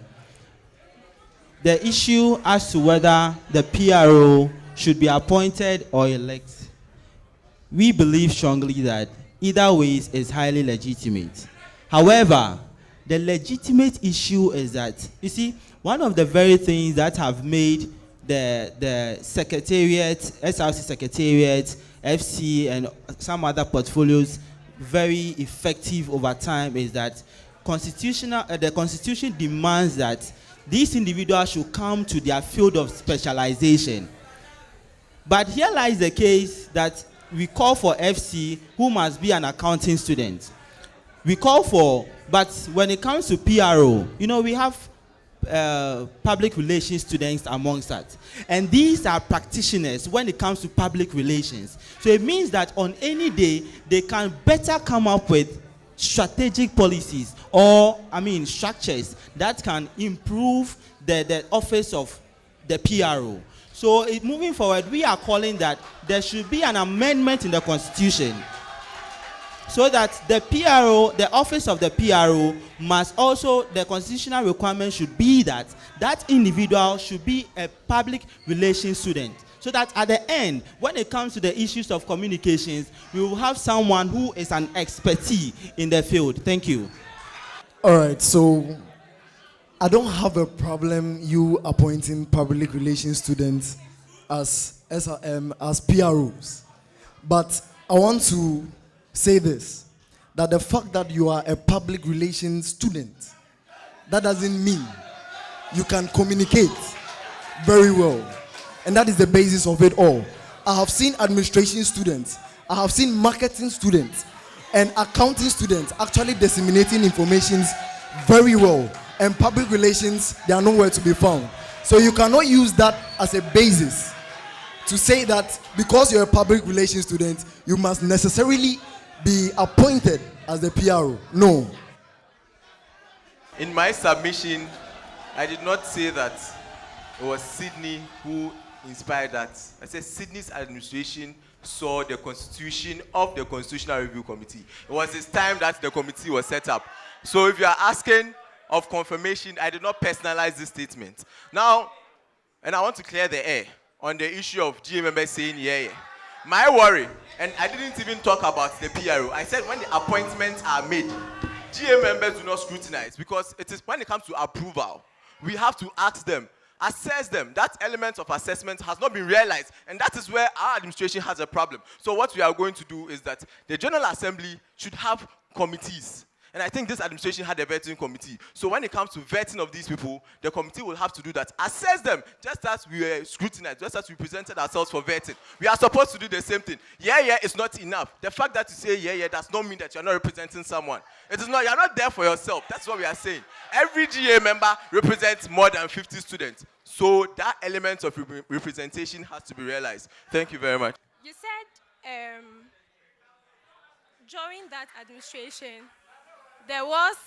The issue as to whether the PRO should be appointed or elected, we believe strongly that either way is highly legitimate. However, the legitimate issue is that, you see, one of the very things that have made the secretariat, SRC secretariat, FC, and some other portfolios very effective over time is that the Constitution demands that these individuals should come to their field of specialization. But here lies the case that we call for FC, who must be an accounting student. We call for, but when it comes to PRO, you know, we have public relations students amongst us. And these are practitioners when it comes to public relations. So it means that on any day, they can better come up with strategic policies or, structures that can improve the office of the PRO. So moving forward, we are calling that there should be an amendment in the Constitution so that the PRO, the office of the PRO, must also, the constitutional requirement should be that that individual should be a public relations student. So that at the end, when it comes to the issues of communications, we will have someone who is an expertise in the field. Thank you. All right, so I don't have a problem you appointing public relations students as as PROs, but I want to say this, that the fact that you are a public relations student, that doesn't mean you can communicate very well. And that is the basis of it all. I have seen administration students, I have seen marketing students, and accounting students actually disseminating information very well. And public relations, they are nowhere to be found. So you cannot use that as a basis to say that because you're a public relations student, you must necessarily be appointed as the PRO. No. In my submission, I did not say that it was Sydney who inspired that. I said Sydney's administration saw the constitution of the Constitutional Review Committee. It was his time that the committee was set up. So if you are asking of confirmation, I did not personalize this statement. Now, and I want to clear the air on the issue of GA members saying yeah. My worry, and I didn't even talk about the PRO. I said when the appointments are made, GA members do not scrutinize, because it is when it comes to approval, we have to ask them, assess them. That element of assessment has not been realized, and that is where our administration has a problem. So what we are going to do is that the General Assembly should have committees. And I think this administration had a vetting committee. So when it comes to vetting of these people, the committee will have to do that. Assess them, just as we were scrutinized, just as we presented ourselves for vetting. We are supposed to do the same thing. Yeah is not enough. The fact that you say yeah does not mean that you're not representing someone. It is not, you're not there for yourself. That's what we are saying. Every GA member represents more than 50 students. So that element of representation has to be realized. Thank you very much. You said during that administration, there was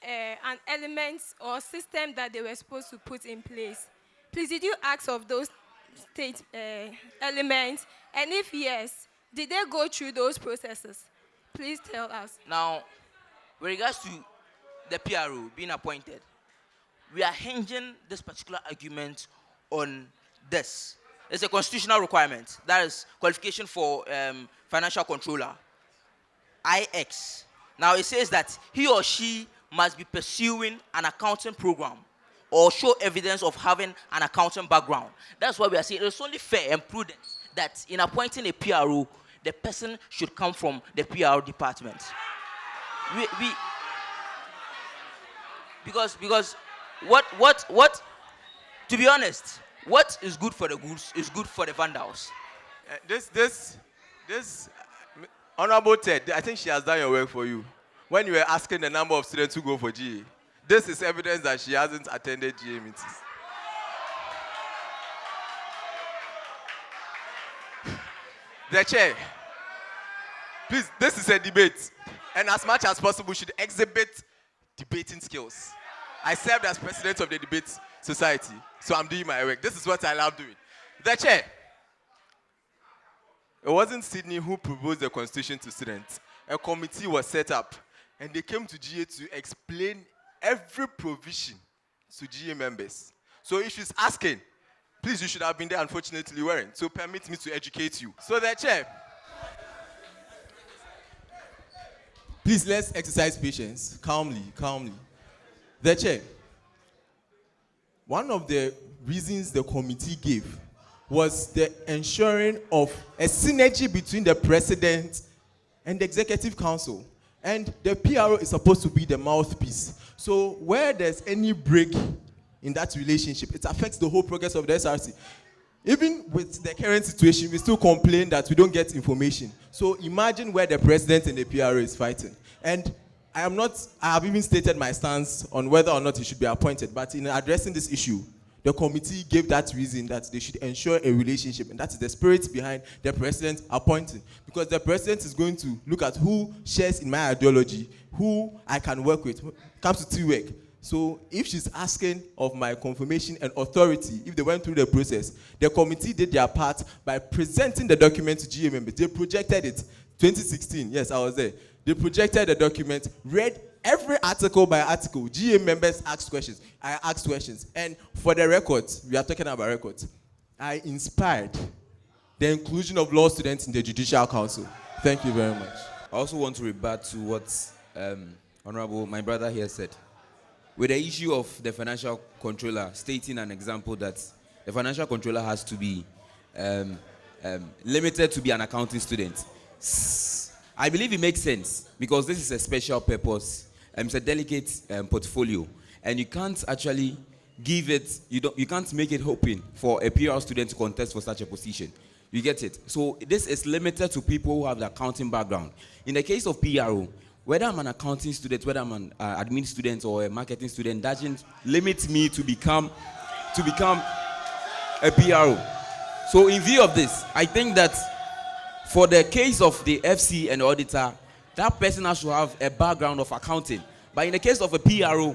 an element or system that they were supposed to put in place. Please, did you ask of those state elements? And if yes, did they go through those processes? Please tell us. Now, with regards to the PRO being appointed, we are hinging this particular argument on this. It's a constitutional requirement. That is qualification for financial controller, IX. Now it says that he or she must be pursuing an accounting program or show evidence of having an accounting background. That's why we are saying it's only fair and prudent that in appointing a PRO, the person should come from the PRO department. Because what to be honest, what is good for the goods is good for the vandals. This Honorable Ted, I think she has done your work for you. When you were asking the number of students who go for GA, this is evidence that she hasn't attended GA meetings. The chair, please, this is a debate. And as much as possible, should exhibit debating skills. I served as president of the debate society, so I'm doing my work. This is what I love doing. The chair. It wasn't Sydney who proposed the constitution to students. A committee was set up, and they came to GA to explain every provision to GA members. So if she's asking, please, you should have been there. Unfortunately, you weren't. So permit me to educate you. So the chair. Please, let's exercise patience. Calmly. The chair. One of the reasons the committee gave was the ensuring of a synergy between the president and the executive council. And the PRO is supposed to be the mouthpiece. So where there's any break in that relationship, it affects the whole progress of the SRC. Even with the current situation, we still complain that we don't get information. So imagine where the president and the PRO is fighting. And I have even stated my stance on whether or not he should be appointed. But in addressing this issue, the committee gave that reason that they should ensure a relationship, and that is the spirit behind the president appointing. Because the president is going to look at who shares in my ideology, who I can work with, comes to teamwork. So if she's asking of my confirmation and authority, if they went through the process, the committee did their part by presenting the document to GA members. They projected it. 2016, yes, I was there. They projected the document, read every article by article. GA members asked questions. I asked questions. And for the records, we are talking about records, I inspired the inclusion of law students in the Judicial Council. Thank you very much. I also want to rebut to what Honorable, my brother here said. With the issue of the financial controller stating an example that the financial controller has to be limited to be an accounting student. I believe it makes sense because this is a special purpose. It's a delicate portfolio, and you can't actually give it. You can't make it open for a PR student to contest for such a position. You get it? So this is limited to people who have the accounting background. In the case of PRO, whether I'm an accounting student, whether I'm an admin student or a marketing student, doesn't limit me to become a PRO. So in view of this, I think that for the case of the FC and the auditor, that person has to have a background of accounting. But in the case of a PRO,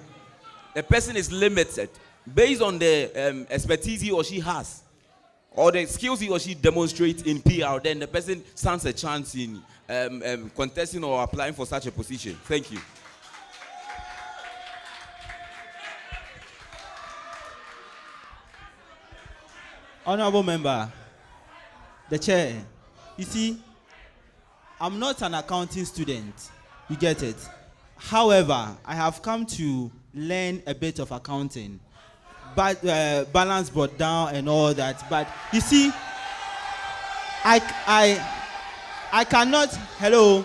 the person is limited based on the expertise he or she has or the skills he or she demonstrates in PR. Then the person stands a chance in contesting or applying for such a position. Thank you. Honorable member, the chair. You see, I'm not an accounting student. You get it? However, I have come to learn a bit of accounting, but balance brought down and all that. But you see, I cannot. Hello.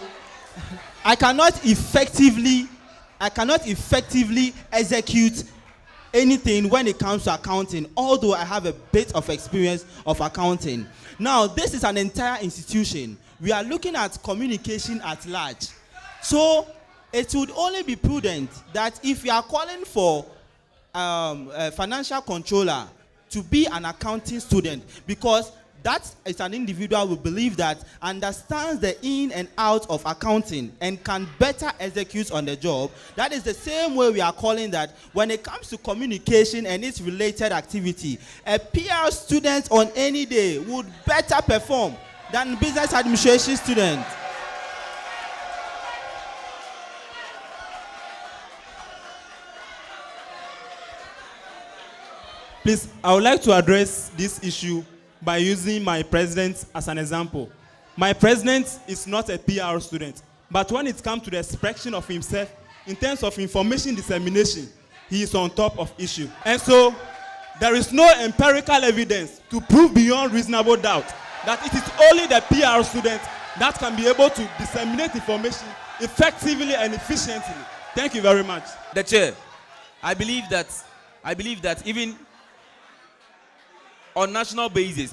I cannot effectively execute anything when it comes to accounting, although I have a bit of experience of accounting. Now, this is an entire institution. We are looking at communication at large. So, it would only be prudent that if you are calling for a financial controller to be an accounting student, because that is an individual who believe that understands the in and out of accounting and can better execute on the job. That is the same way we are calling that when it comes to communication and its related activity, a PR student on any day would better perform than business administration student. Please, I would like to address this issue by using my president as an example. My president is not a PR student, but when it comes to the expression of himself in terms of information dissemination, he is on top of issue. And so, there is no empirical evidence to prove beyond reasonable doubt that it is only the PR student that can be able to disseminate information effectively and efficiently. Thank you very much. The chair, I believe that even on national basis,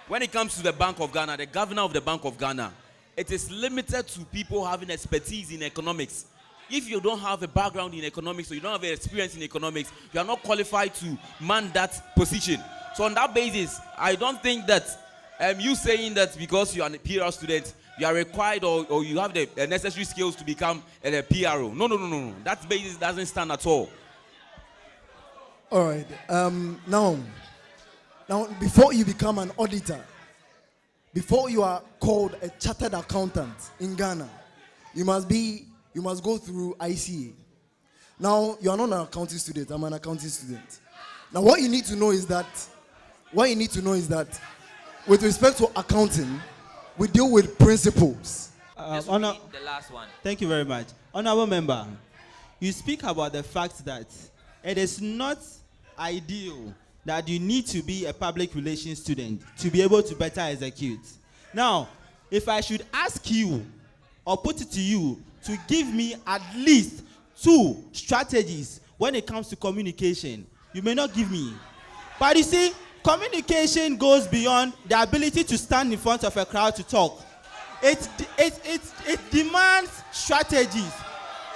when it comes to the Bank of Ghana, the governor of the Bank of Ghana, it is limited to people having expertise in economics. If you don't have a background in economics or you don't have experience in economics, you are not qualified to man that position. So on that basis, I don't think that you saying that because you are a PR student, you are required or you have the necessary skills to become a PRO. No. That basis doesn't stand at all. All right. Now, before you become an auditor, before you are called a chartered accountant in Ghana, you must go through ICA. Now, you are not an accounting student. I'm an accounting student. Now, what you need to know is that, with respect to accounting, we deal with principles. This will be the last one. Thank you very much. Honorable member, you speak about the fact that it is not ideal that you need to be a public relations student to be able to better execute. Now, if I should ask you or put it to you to give me at least 2 strategies when it comes to communication, you may not give me. But you see, communication goes beyond the ability to stand in front of a crowd to talk. It demands strategies.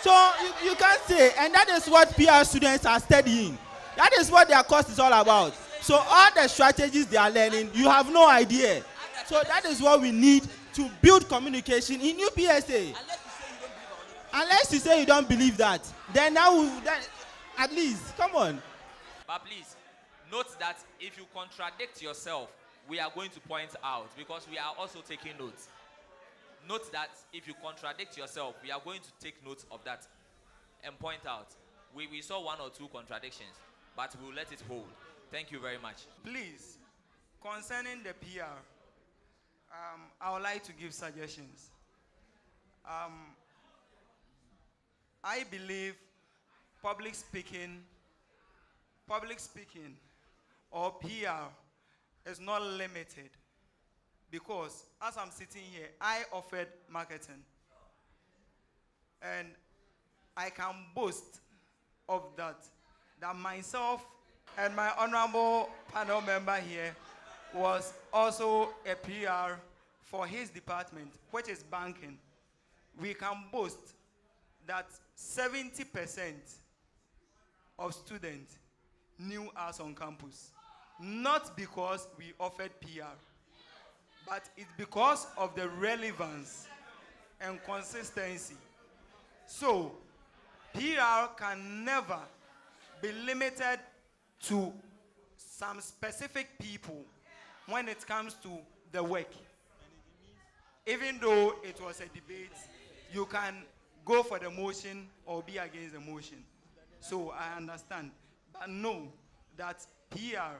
So you can't say, and that is what PR students are studying. That is what their course is all about. So all the strategies they are learning, you have no idea. So that is what we need to build communication in UPSA. Unless you say you don't believe that, then at least, come on. But please, note that if you contradict yourself, we are going to point out because we are also taking notes. Note that if you contradict yourself, we are going to take note of that and point out. We saw one or two contradictions, but we'll let it hold. Thank you very much. Please, concerning the PR, I would like to give suggestions. I believe public speaking or PR is not limited because as I'm sitting here, I offered marketing and I can boast of that myself and my honorable panel member here was also a PR for his department, which is banking. We can boast that 70% of students knew us on campus. Not because we offered PR, but it's because of the relevance and consistency. So, PR can never be limited to some specific people when it comes to the work. Even though it was a debate, you can go for the motion or be against the motion. So I understand. But know that PR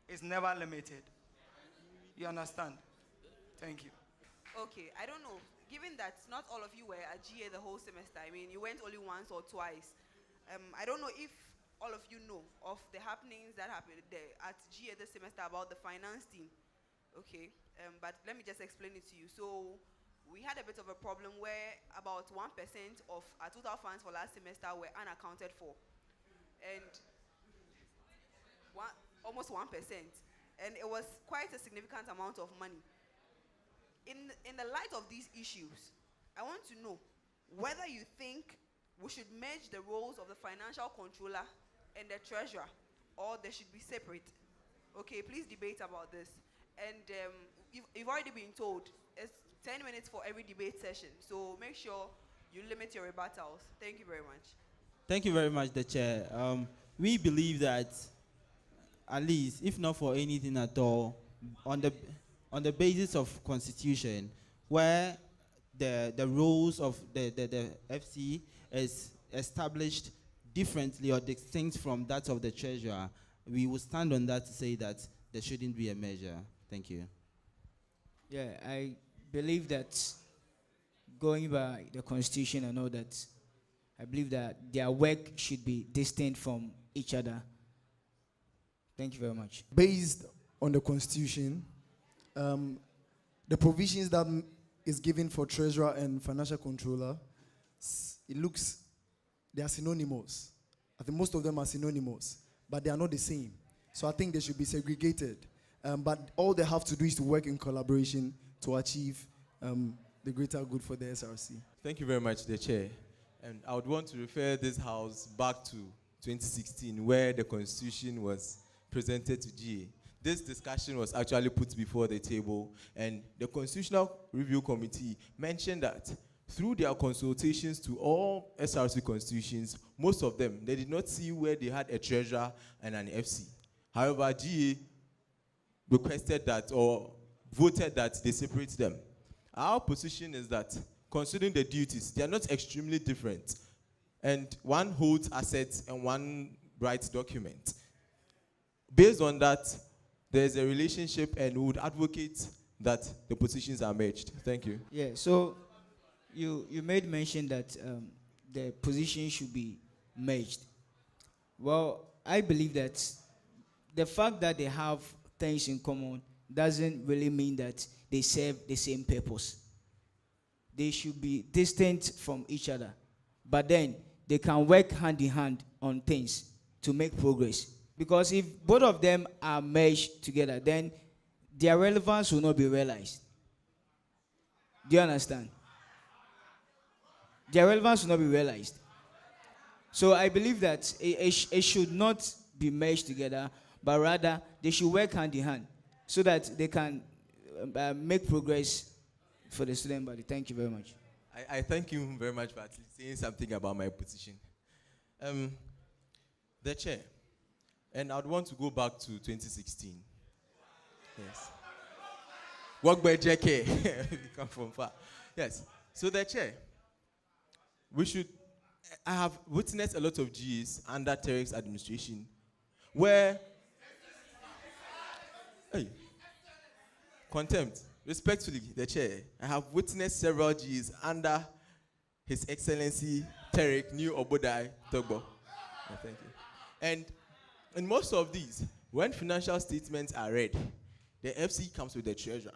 is never limited. You understand? Thank you. Okay, I don't know. Given that not all of you were at GA the whole semester, I mean, you went only once or twice. I don't know if all of you know of the happenings that happened there at GA this semester about the finance team. Okay, but let me just explain it to you. So we had a bit of a problem where about 1% of our total funds for last semester were unaccounted for. And almost 1%. And it was quite a significant amount of money. In the light of these issues, I want to know whether you think we should merge the roles of the financial controller and the treasurer, or they should be separate. Okay, please debate about this. And you've already been told it's 10 minutes for every debate session. So make sure you limit your rebuttals. Thank you very much. Thank you very much, the chair. We believe that, at least, if not for anything at all, on the basis of constitution, where the roles of the FC is established differently or distinct from that of the treasurer, we will stand on that to say that there shouldn't be a measure. Thank you. Yeah, I believe that going by the constitution and all that, I believe that their work should be distinct from each other. Thank you very much. Based on the constitution, the provisions that is given for treasurer and financial controller, it looks they are synonymous. I think most of them are synonymous, but they are not the same. So I think they should be segregated. But all they have to do is to work in collaboration to achieve the greater good for the SRC. Thank you very much, the chair. And I would want to refer this house back to 2016, where the constitution was presented to GA. This discussion was actually put before the table, and the Constitutional Review Committee mentioned that through their consultations to all SRC constitutions, most of them, they did not see where they had a treasurer and an FC. However, GA requested that or voted that they separate them. Our position is that, considering the duties, they are not extremely different. And one holds assets and one writes documents. Based on that, there's a relationship, and we would advocate that the positions are merged. Thank you. Yeah, so you made mention that the positions should be merged. Well, I believe that the fact that they have things in common doesn't really mean that they serve the same purpose. They should be distant from each other, but then they can work hand in hand on things to make progress. Because if both of them are merged together, then their relevance will not be realized. Do you understand? Their relevance will not be realized. So I believe that it should not be merged together, but rather they should work hand in hand so that they can make progress for the student body. Thank you very much. I thank you very much for at least saying something about my position. The chair, and I'd want to go back to 2016. Yes. Work by JK. We come from far. Yes. So the chair, I have witnessed a lot of GAs under Tarek's administration where, contempt, respectfully, the chair, I have witnessed several GAs under His Excellency Tarek New Obodai Togbo. Thank you. And in most of these, when financial statements are read, the FC comes with the treasurer.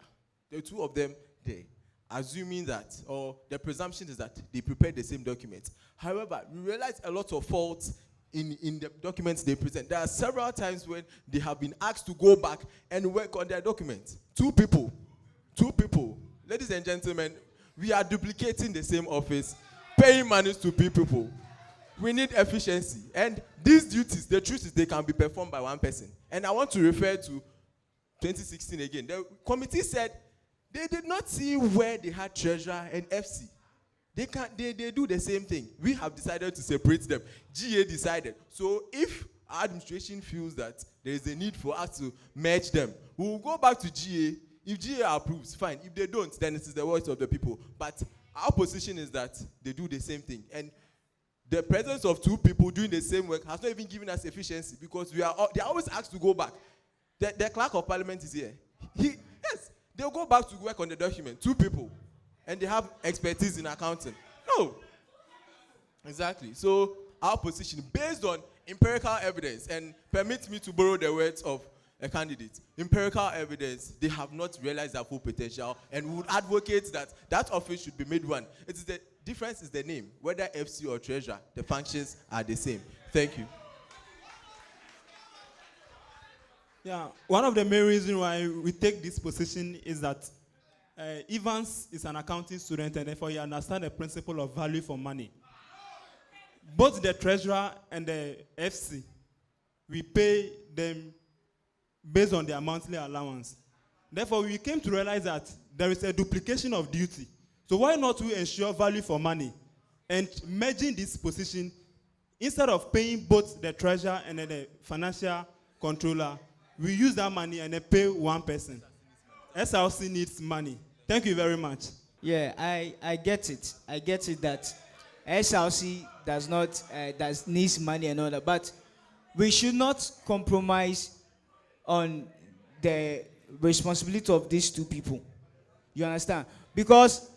The two of them there, assuming that, or the presumption is that they prepared the same document. However, we realize a lot of faults in the documents they present. There are several times when they have been asked to go back and work on their documents. Two people. Ladies and gentlemen, we are duplicating the same office, paying money to people. We need efficiency. And these duties, the truth is they can be performed by one person. And I want to refer to 2016 again. The committee said they did not see where they had treasurer and FC. They do the same thing. We have decided to separate them. GA decided. So if our administration feels that there is a need for us to merge them, we will go back to GA. If GA approves, fine. If they don't, then it is the voice of the people. But our position is that they do the same thing. And the presence of two people doing the same work has not even given us efficiency because they are always asked to go back. The clerk of parliament is here. Yes, they'll go back to work on the document, two people, and they have expertise in accounting. No. Exactly. So our position, based on empirical evidence, and permit me to borrow the words of a candidate, empirical evidence, they have not realized their full potential, and we would advocate that that office should be made one. It is the difference is the name, whether FC or treasurer, the functions are the same. Thank you. Yeah, one of the main reasons why we take this position is that Evans is an accounting student and therefore he understands the principle of value for money. Both the treasurer and the FC, we pay them based on their monthly allowance. Therefore, we came to realize that there is a duplication of duty. So why not we ensure value for money and merging this position instead of paying both the treasurer and the financial controller, we use that money and then pay one person. SRC needs money. Thank you very much. Yeah, I get it. I get it that SRC needs money and all that, but we should not compromise on the responsibility of these two people. You understand? Because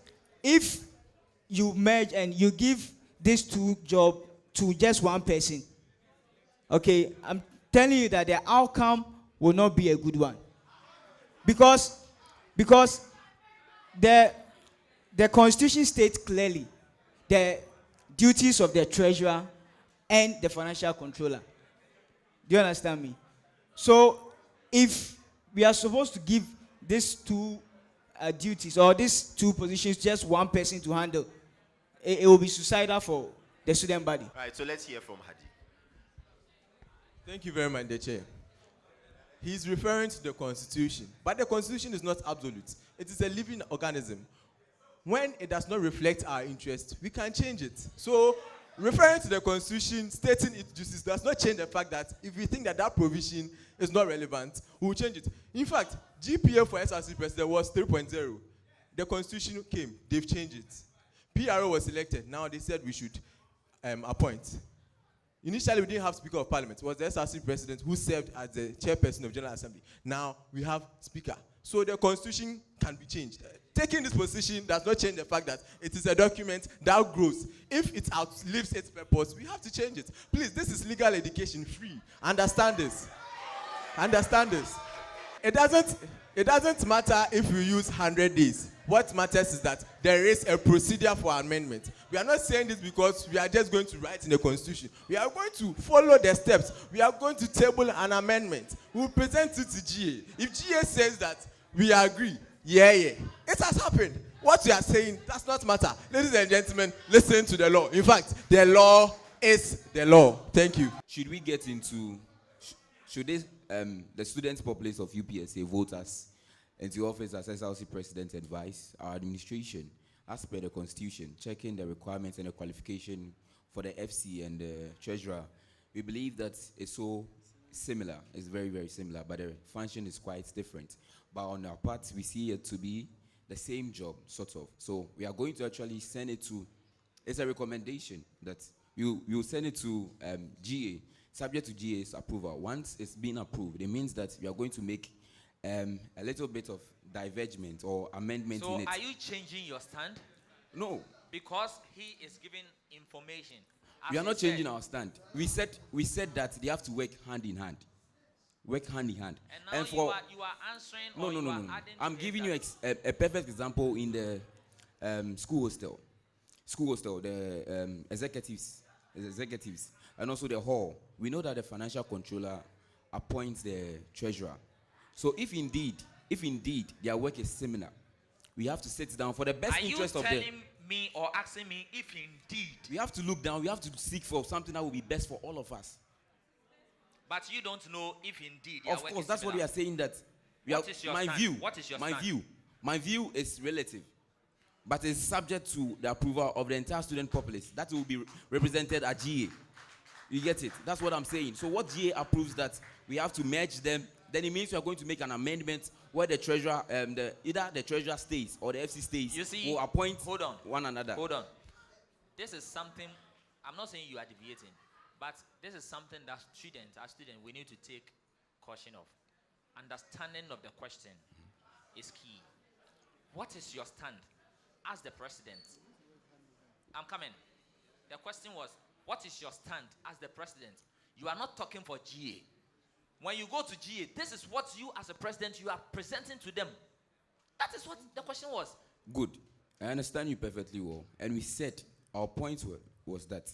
if you merge and you give these two jobs to just one person, okay, I'm telling you that the outcome will not be a good one. Because the Constitution states clearly the duties of the treasurer and the financial controller. Do you understand me? So if we are supposed to give these two duties or these two positions just one person to handle, it will be suicidal for the student body. All right, so let's hear from Hadi. Thank you very much, the chair. He's referring to the Constitution, but the Constitution is not absolute. It is a living organism. When it does not reflect our interest, we can change it. So, referring to the Constitution, stating its duties does not change the fact that if we think that that provision is not relevant, we will change it. In fact, GPA for SRC president was 3.0. The Constitution came, they've changed it. PRO was elected, now they said we should appoint. Initially, we didn't have Speaker of Parliament. It was the SRC president who served as the chairperson of General Assembly. Now, we have Speaker. So the Constitution can be changed. Taking this position does not change the fact that it is a document that grows. If it outlives its purpose, we have to change it. Please, this is legal education free. Understand this. Understand this. It doesn't matter if we use 100 days. What matters is that there is a procedure for amendment. We are not saying this because we are just going to write in the Constitution. We are going to follow the steps. We are going to table an amendment. We will present it to GA. If GA says that we agree, yeah. It has happened. What you are saying does not matter. Ladies and gentlemen, listen to the law. In fact, the law is the law. Thank you. Should we get into, should this, the student populace of UPSA vote us into office as SLC president advise our administration as per the constitution, checking the requirements and the qualification for the FC and the treasurer? We believe that it's so similar, it's very, very similar, but the function is quite different. But on our part, we see it to be the same job, sort of. So we are going to actually send it to, it's a recommendation that you send it to GA, subject to GA's approval. Once it's been approved, it means that we are going to make a little bit of divergement or amendment in it. So are you changing your stand? No. Because he is giving information. We are not changing our stand. We said that they have to work hand in hand. Work hand in hand. And now for you are answering no. I'm giving you a perfect example in the school hostel. School hostel, the executives, and also the hall. We know that the financial controller appoints the treasurer. So if indeed their work is similar, we have to sit down for the best interest of them. Are you telling me or asking me if indeed? We have to look down. We have to seek for something that will be best for all of us. But you don't know if indeed. Of course, that's what we are saying. That we what are. Is your My stand? view. What is your my stand? view. My view is relative, but it's subject to the approval of the entire student populace. That will be represented at GA. You get it? That's what I'm saying. So what GA approves that we have to merge them, then it means we are going to make an amendment where the treasurer, either the treasurer stays or the FC stays, You see, will appoint hold on. one another. Hold on. This is something, I'm not saying you are deviating, but this is something that as students, we need to take caution of. Understanding of the question is key. What is your stand as the president? I'm coming. The question was, what is your stand as the president? You are not talking for GA. When you go to GA, this is what you as a president, you are presenting to them. That is what the question was. Good. I understand you perfectly well. And we said our point was that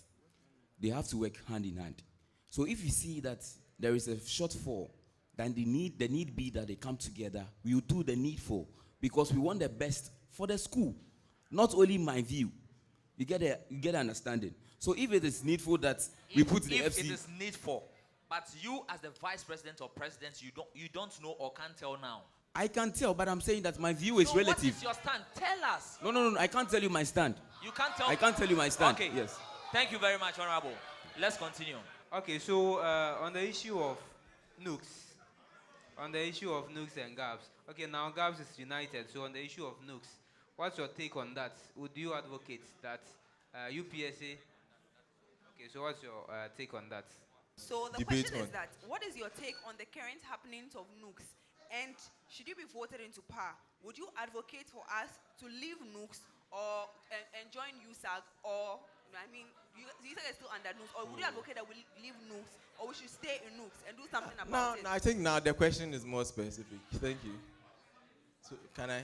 they have to work hand in hand. So if you see that there is a shortfall, then the need be that they come together. We will do the needful because we want the best for the school. Not only my view. You get an understanding. So if it is needful that we put the FC. If it is needful, but you as the vice president or president, you don't know or can't tell now. I can tell, but I'm saying that my view is relative. What is your stand? Tell us. No. I can't tell you my stand. You can't tell. I can't tell you my stand. Okay. Yes. Thank you very much, Honorable. Let's continue. Okay, so on the issue of nukes, and GAPS. Okay, now GAPS is united. So on the issue of nukes, what's your take on that? Would you advocate that UPSA? Okay, so what's your take on that? So the question is that, what is your take on the current happenings of nukes? And should you be voted into power, would you advocate for us to leave nukes or and join USAG, or USAG is still under nukes, or would you advocate that we leave nukes, or we should stay in nukes and do something about it? No, I think now the question is more specific. Thank you. So can I?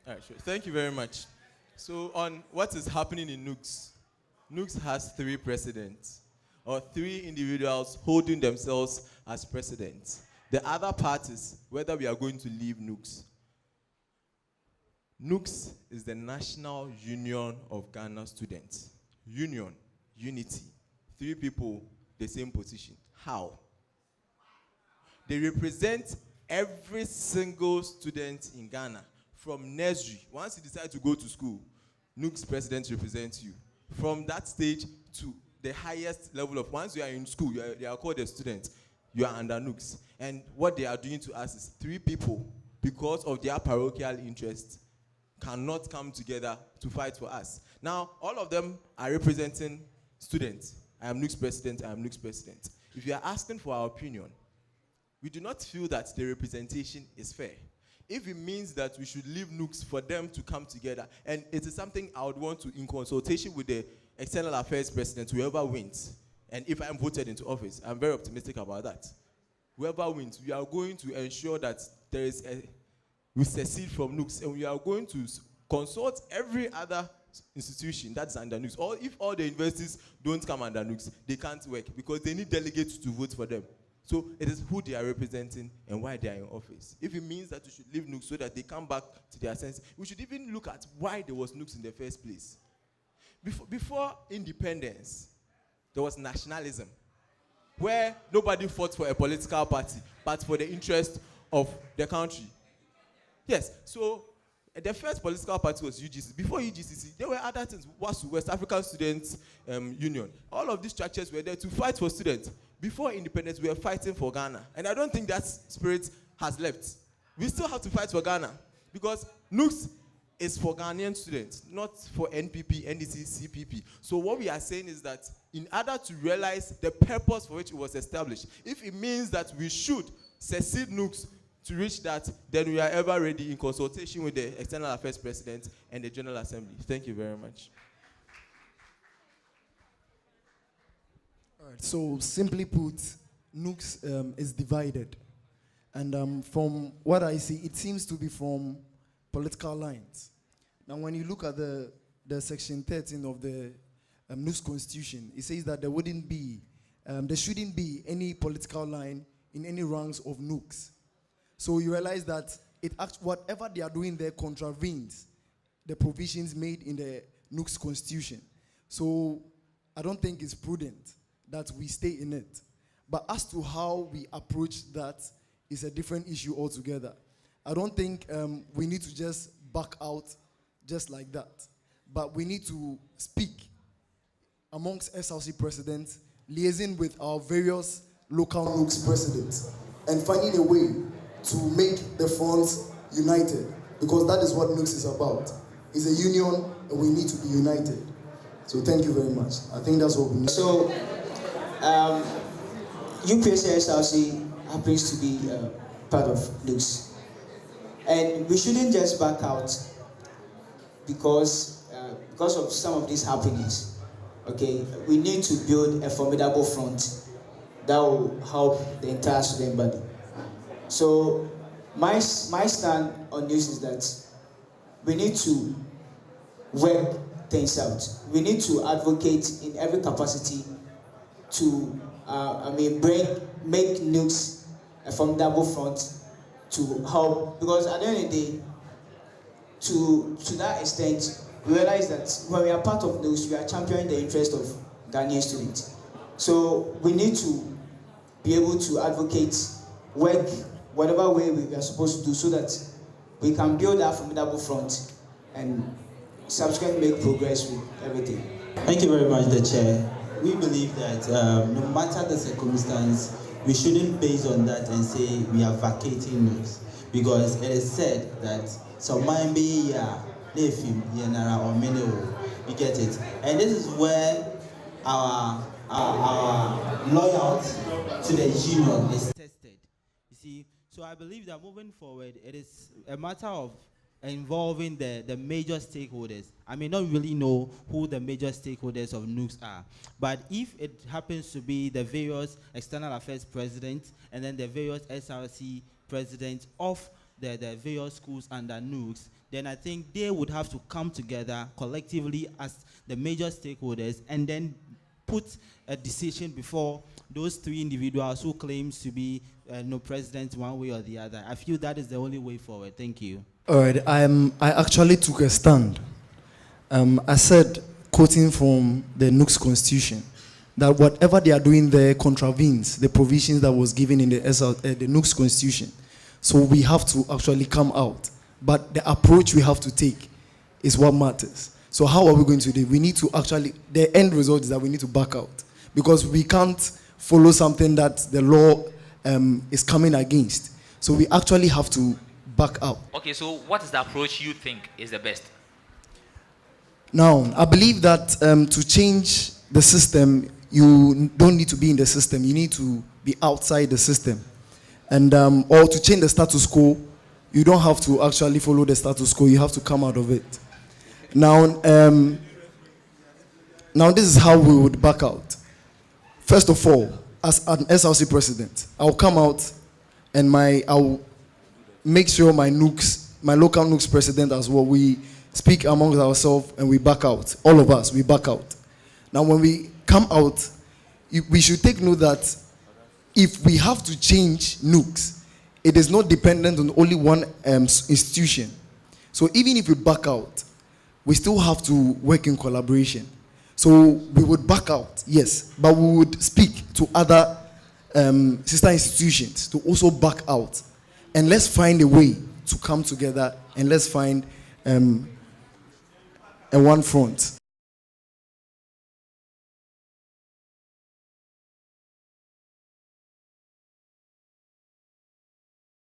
All right, sure. Thank you very much. So on what is happening in nukes, nukes has 3 presidents, or 3 individuals holding themselves as presidents. The other part is whether we are going to leave nukes. Nukes is the National Union of Ghana Students. Union, unity. 3 people, the same position. How? They represent every single student in Ghana from nursery. Once you decide to go to school, nukes president represents you. From that stage to the highest level of, once you are in school, they are called a student, you are under nukes. And what they are doing to us is 3 people, because of their parochial interests, cannot come together to fight for us. Now, all of them are representing students. I am nukes president, I am nukes president. If you are asking for our opinion, we do not feel that the representation is fair. If it means that we should leave nukes for them to come together, and it is something I would want to, in consultation with the external affairs president, whoever wins, and if I am voted into office, I'm very optimistic about that. Whoever wins, we are going to ensure that we secede from nukes, and we are going to consult every other institution that's under nukes. Or if all the universities don't come under nukes, they can't work because they need delegates to vote for them. So it is who they are representing and why they are in office. If it means that we should leave nukes so that they come back to their senses, we should even look at why there was nukes in the first place. Before independence, there was nationalism, where nobody fought for a political party, but for the interest of the country. Yes, so the first political party was UGC. Before UGCC, there were other things. WASU, West African Students Union. All of these structures were there to fight for students. Before independence, we were fighting for Ghana. And I don't think that spirit has left. We still have to fight for Ghana, because NUCS is for Ghanaian students, not for NPP, NDC, CPP. So what we are saying is that in order to realize the purpose for which it was established, if it means that we should secede NUCS to reach that, then we are ever ready in consultation with the External Affairs President and the General Assembly. Thank you very much. All right, so simply put, NUCS is divided. And from what I see, it seems to be from political lines. Now, when you look at the section 13 of the NUCS constitution, it says that there shouldn't be any political line in any ranks of NUCS. So you realize that whatever they are doing there contravenes the provisions made in the NUCS constitution. So I don't think it's prudent that we stay in it. But as to how we approach that is a different issue altogether. I don't think we need to just back out just like that. But we need to speak amongst SRC presidents, liaising with our various local NUCS presidents, and finding a way to make the fronts united, because that is what NUCS is about. It's a union, and we need to be united. So thank you very much. I think that's what we need. So, UPSA SRC happens to be part of NUCS. And we shouldn't just back out because of some of these happenings. Okay, we need to build a formidable front that will help the entire student body. So my stand on this is that we need to work things out. We need to advocate in every capacity to make NUCS a formidable front to help, because at the end of the day, to that extent, we realize that when we are part of NUCS, we are championing the interest of Ghanaian students. So we need to be able to advocate, work whatever way we are supposed to do, so that we can build that formidable front and subsequently make progress with everything. Thank you very much, the Chair. We believe that no matter the circumstance, we shouldn't base on that and say we are vacating NUCS, because it is said that some might be you get it, and this is where our loyalty to the union is tested. You see, so I believe that moving forward, it is a matter of involving the major stakeholders. I may not really know who the major stakeholders of NUCS are, but if it happens to be the various external affairs presidents and then the various SRC presidents of the various schools under NUCS, then I think they would have to come together collectively as the major stakeholders and then put a decision before those three individuals who claims to be no president one way or the other. I feel that is the only way forward. Thank you. All right, I actually took a stand. I said, quoting from the NUCS constitution, that whatever they are doing there contravenes the provisions that was given in the NUCS constitution. So we have to actually come out. But the approach we have to take is what matters. So how are we going to do? We need to actually, the end result is that we need to back out, because we can't follow something that the law is coming against. So we actually have to back out. Okay, so what is the approach you think is the best? Now, I believe that to change the system, you don't need to be in the system. You need to be outside the system. And or to change the status quo, you don't have to actually follow the status quo. You have to come out of it. Now, this is how we would back out. First of all, as an SRC president, I'll come out and I'll make sure my local NUCS president as well, we speak amongst ourselves and we back out. All of us, we back out. Now, when we come out, we should take note that if we have to change NUCS, it is not dependent on only one institution. So even if we back out, we still have to work in collaboration. So we would back out, yes, but we would speak to other sister institutions to also back out. And let's find a way to come together and let's find a one front.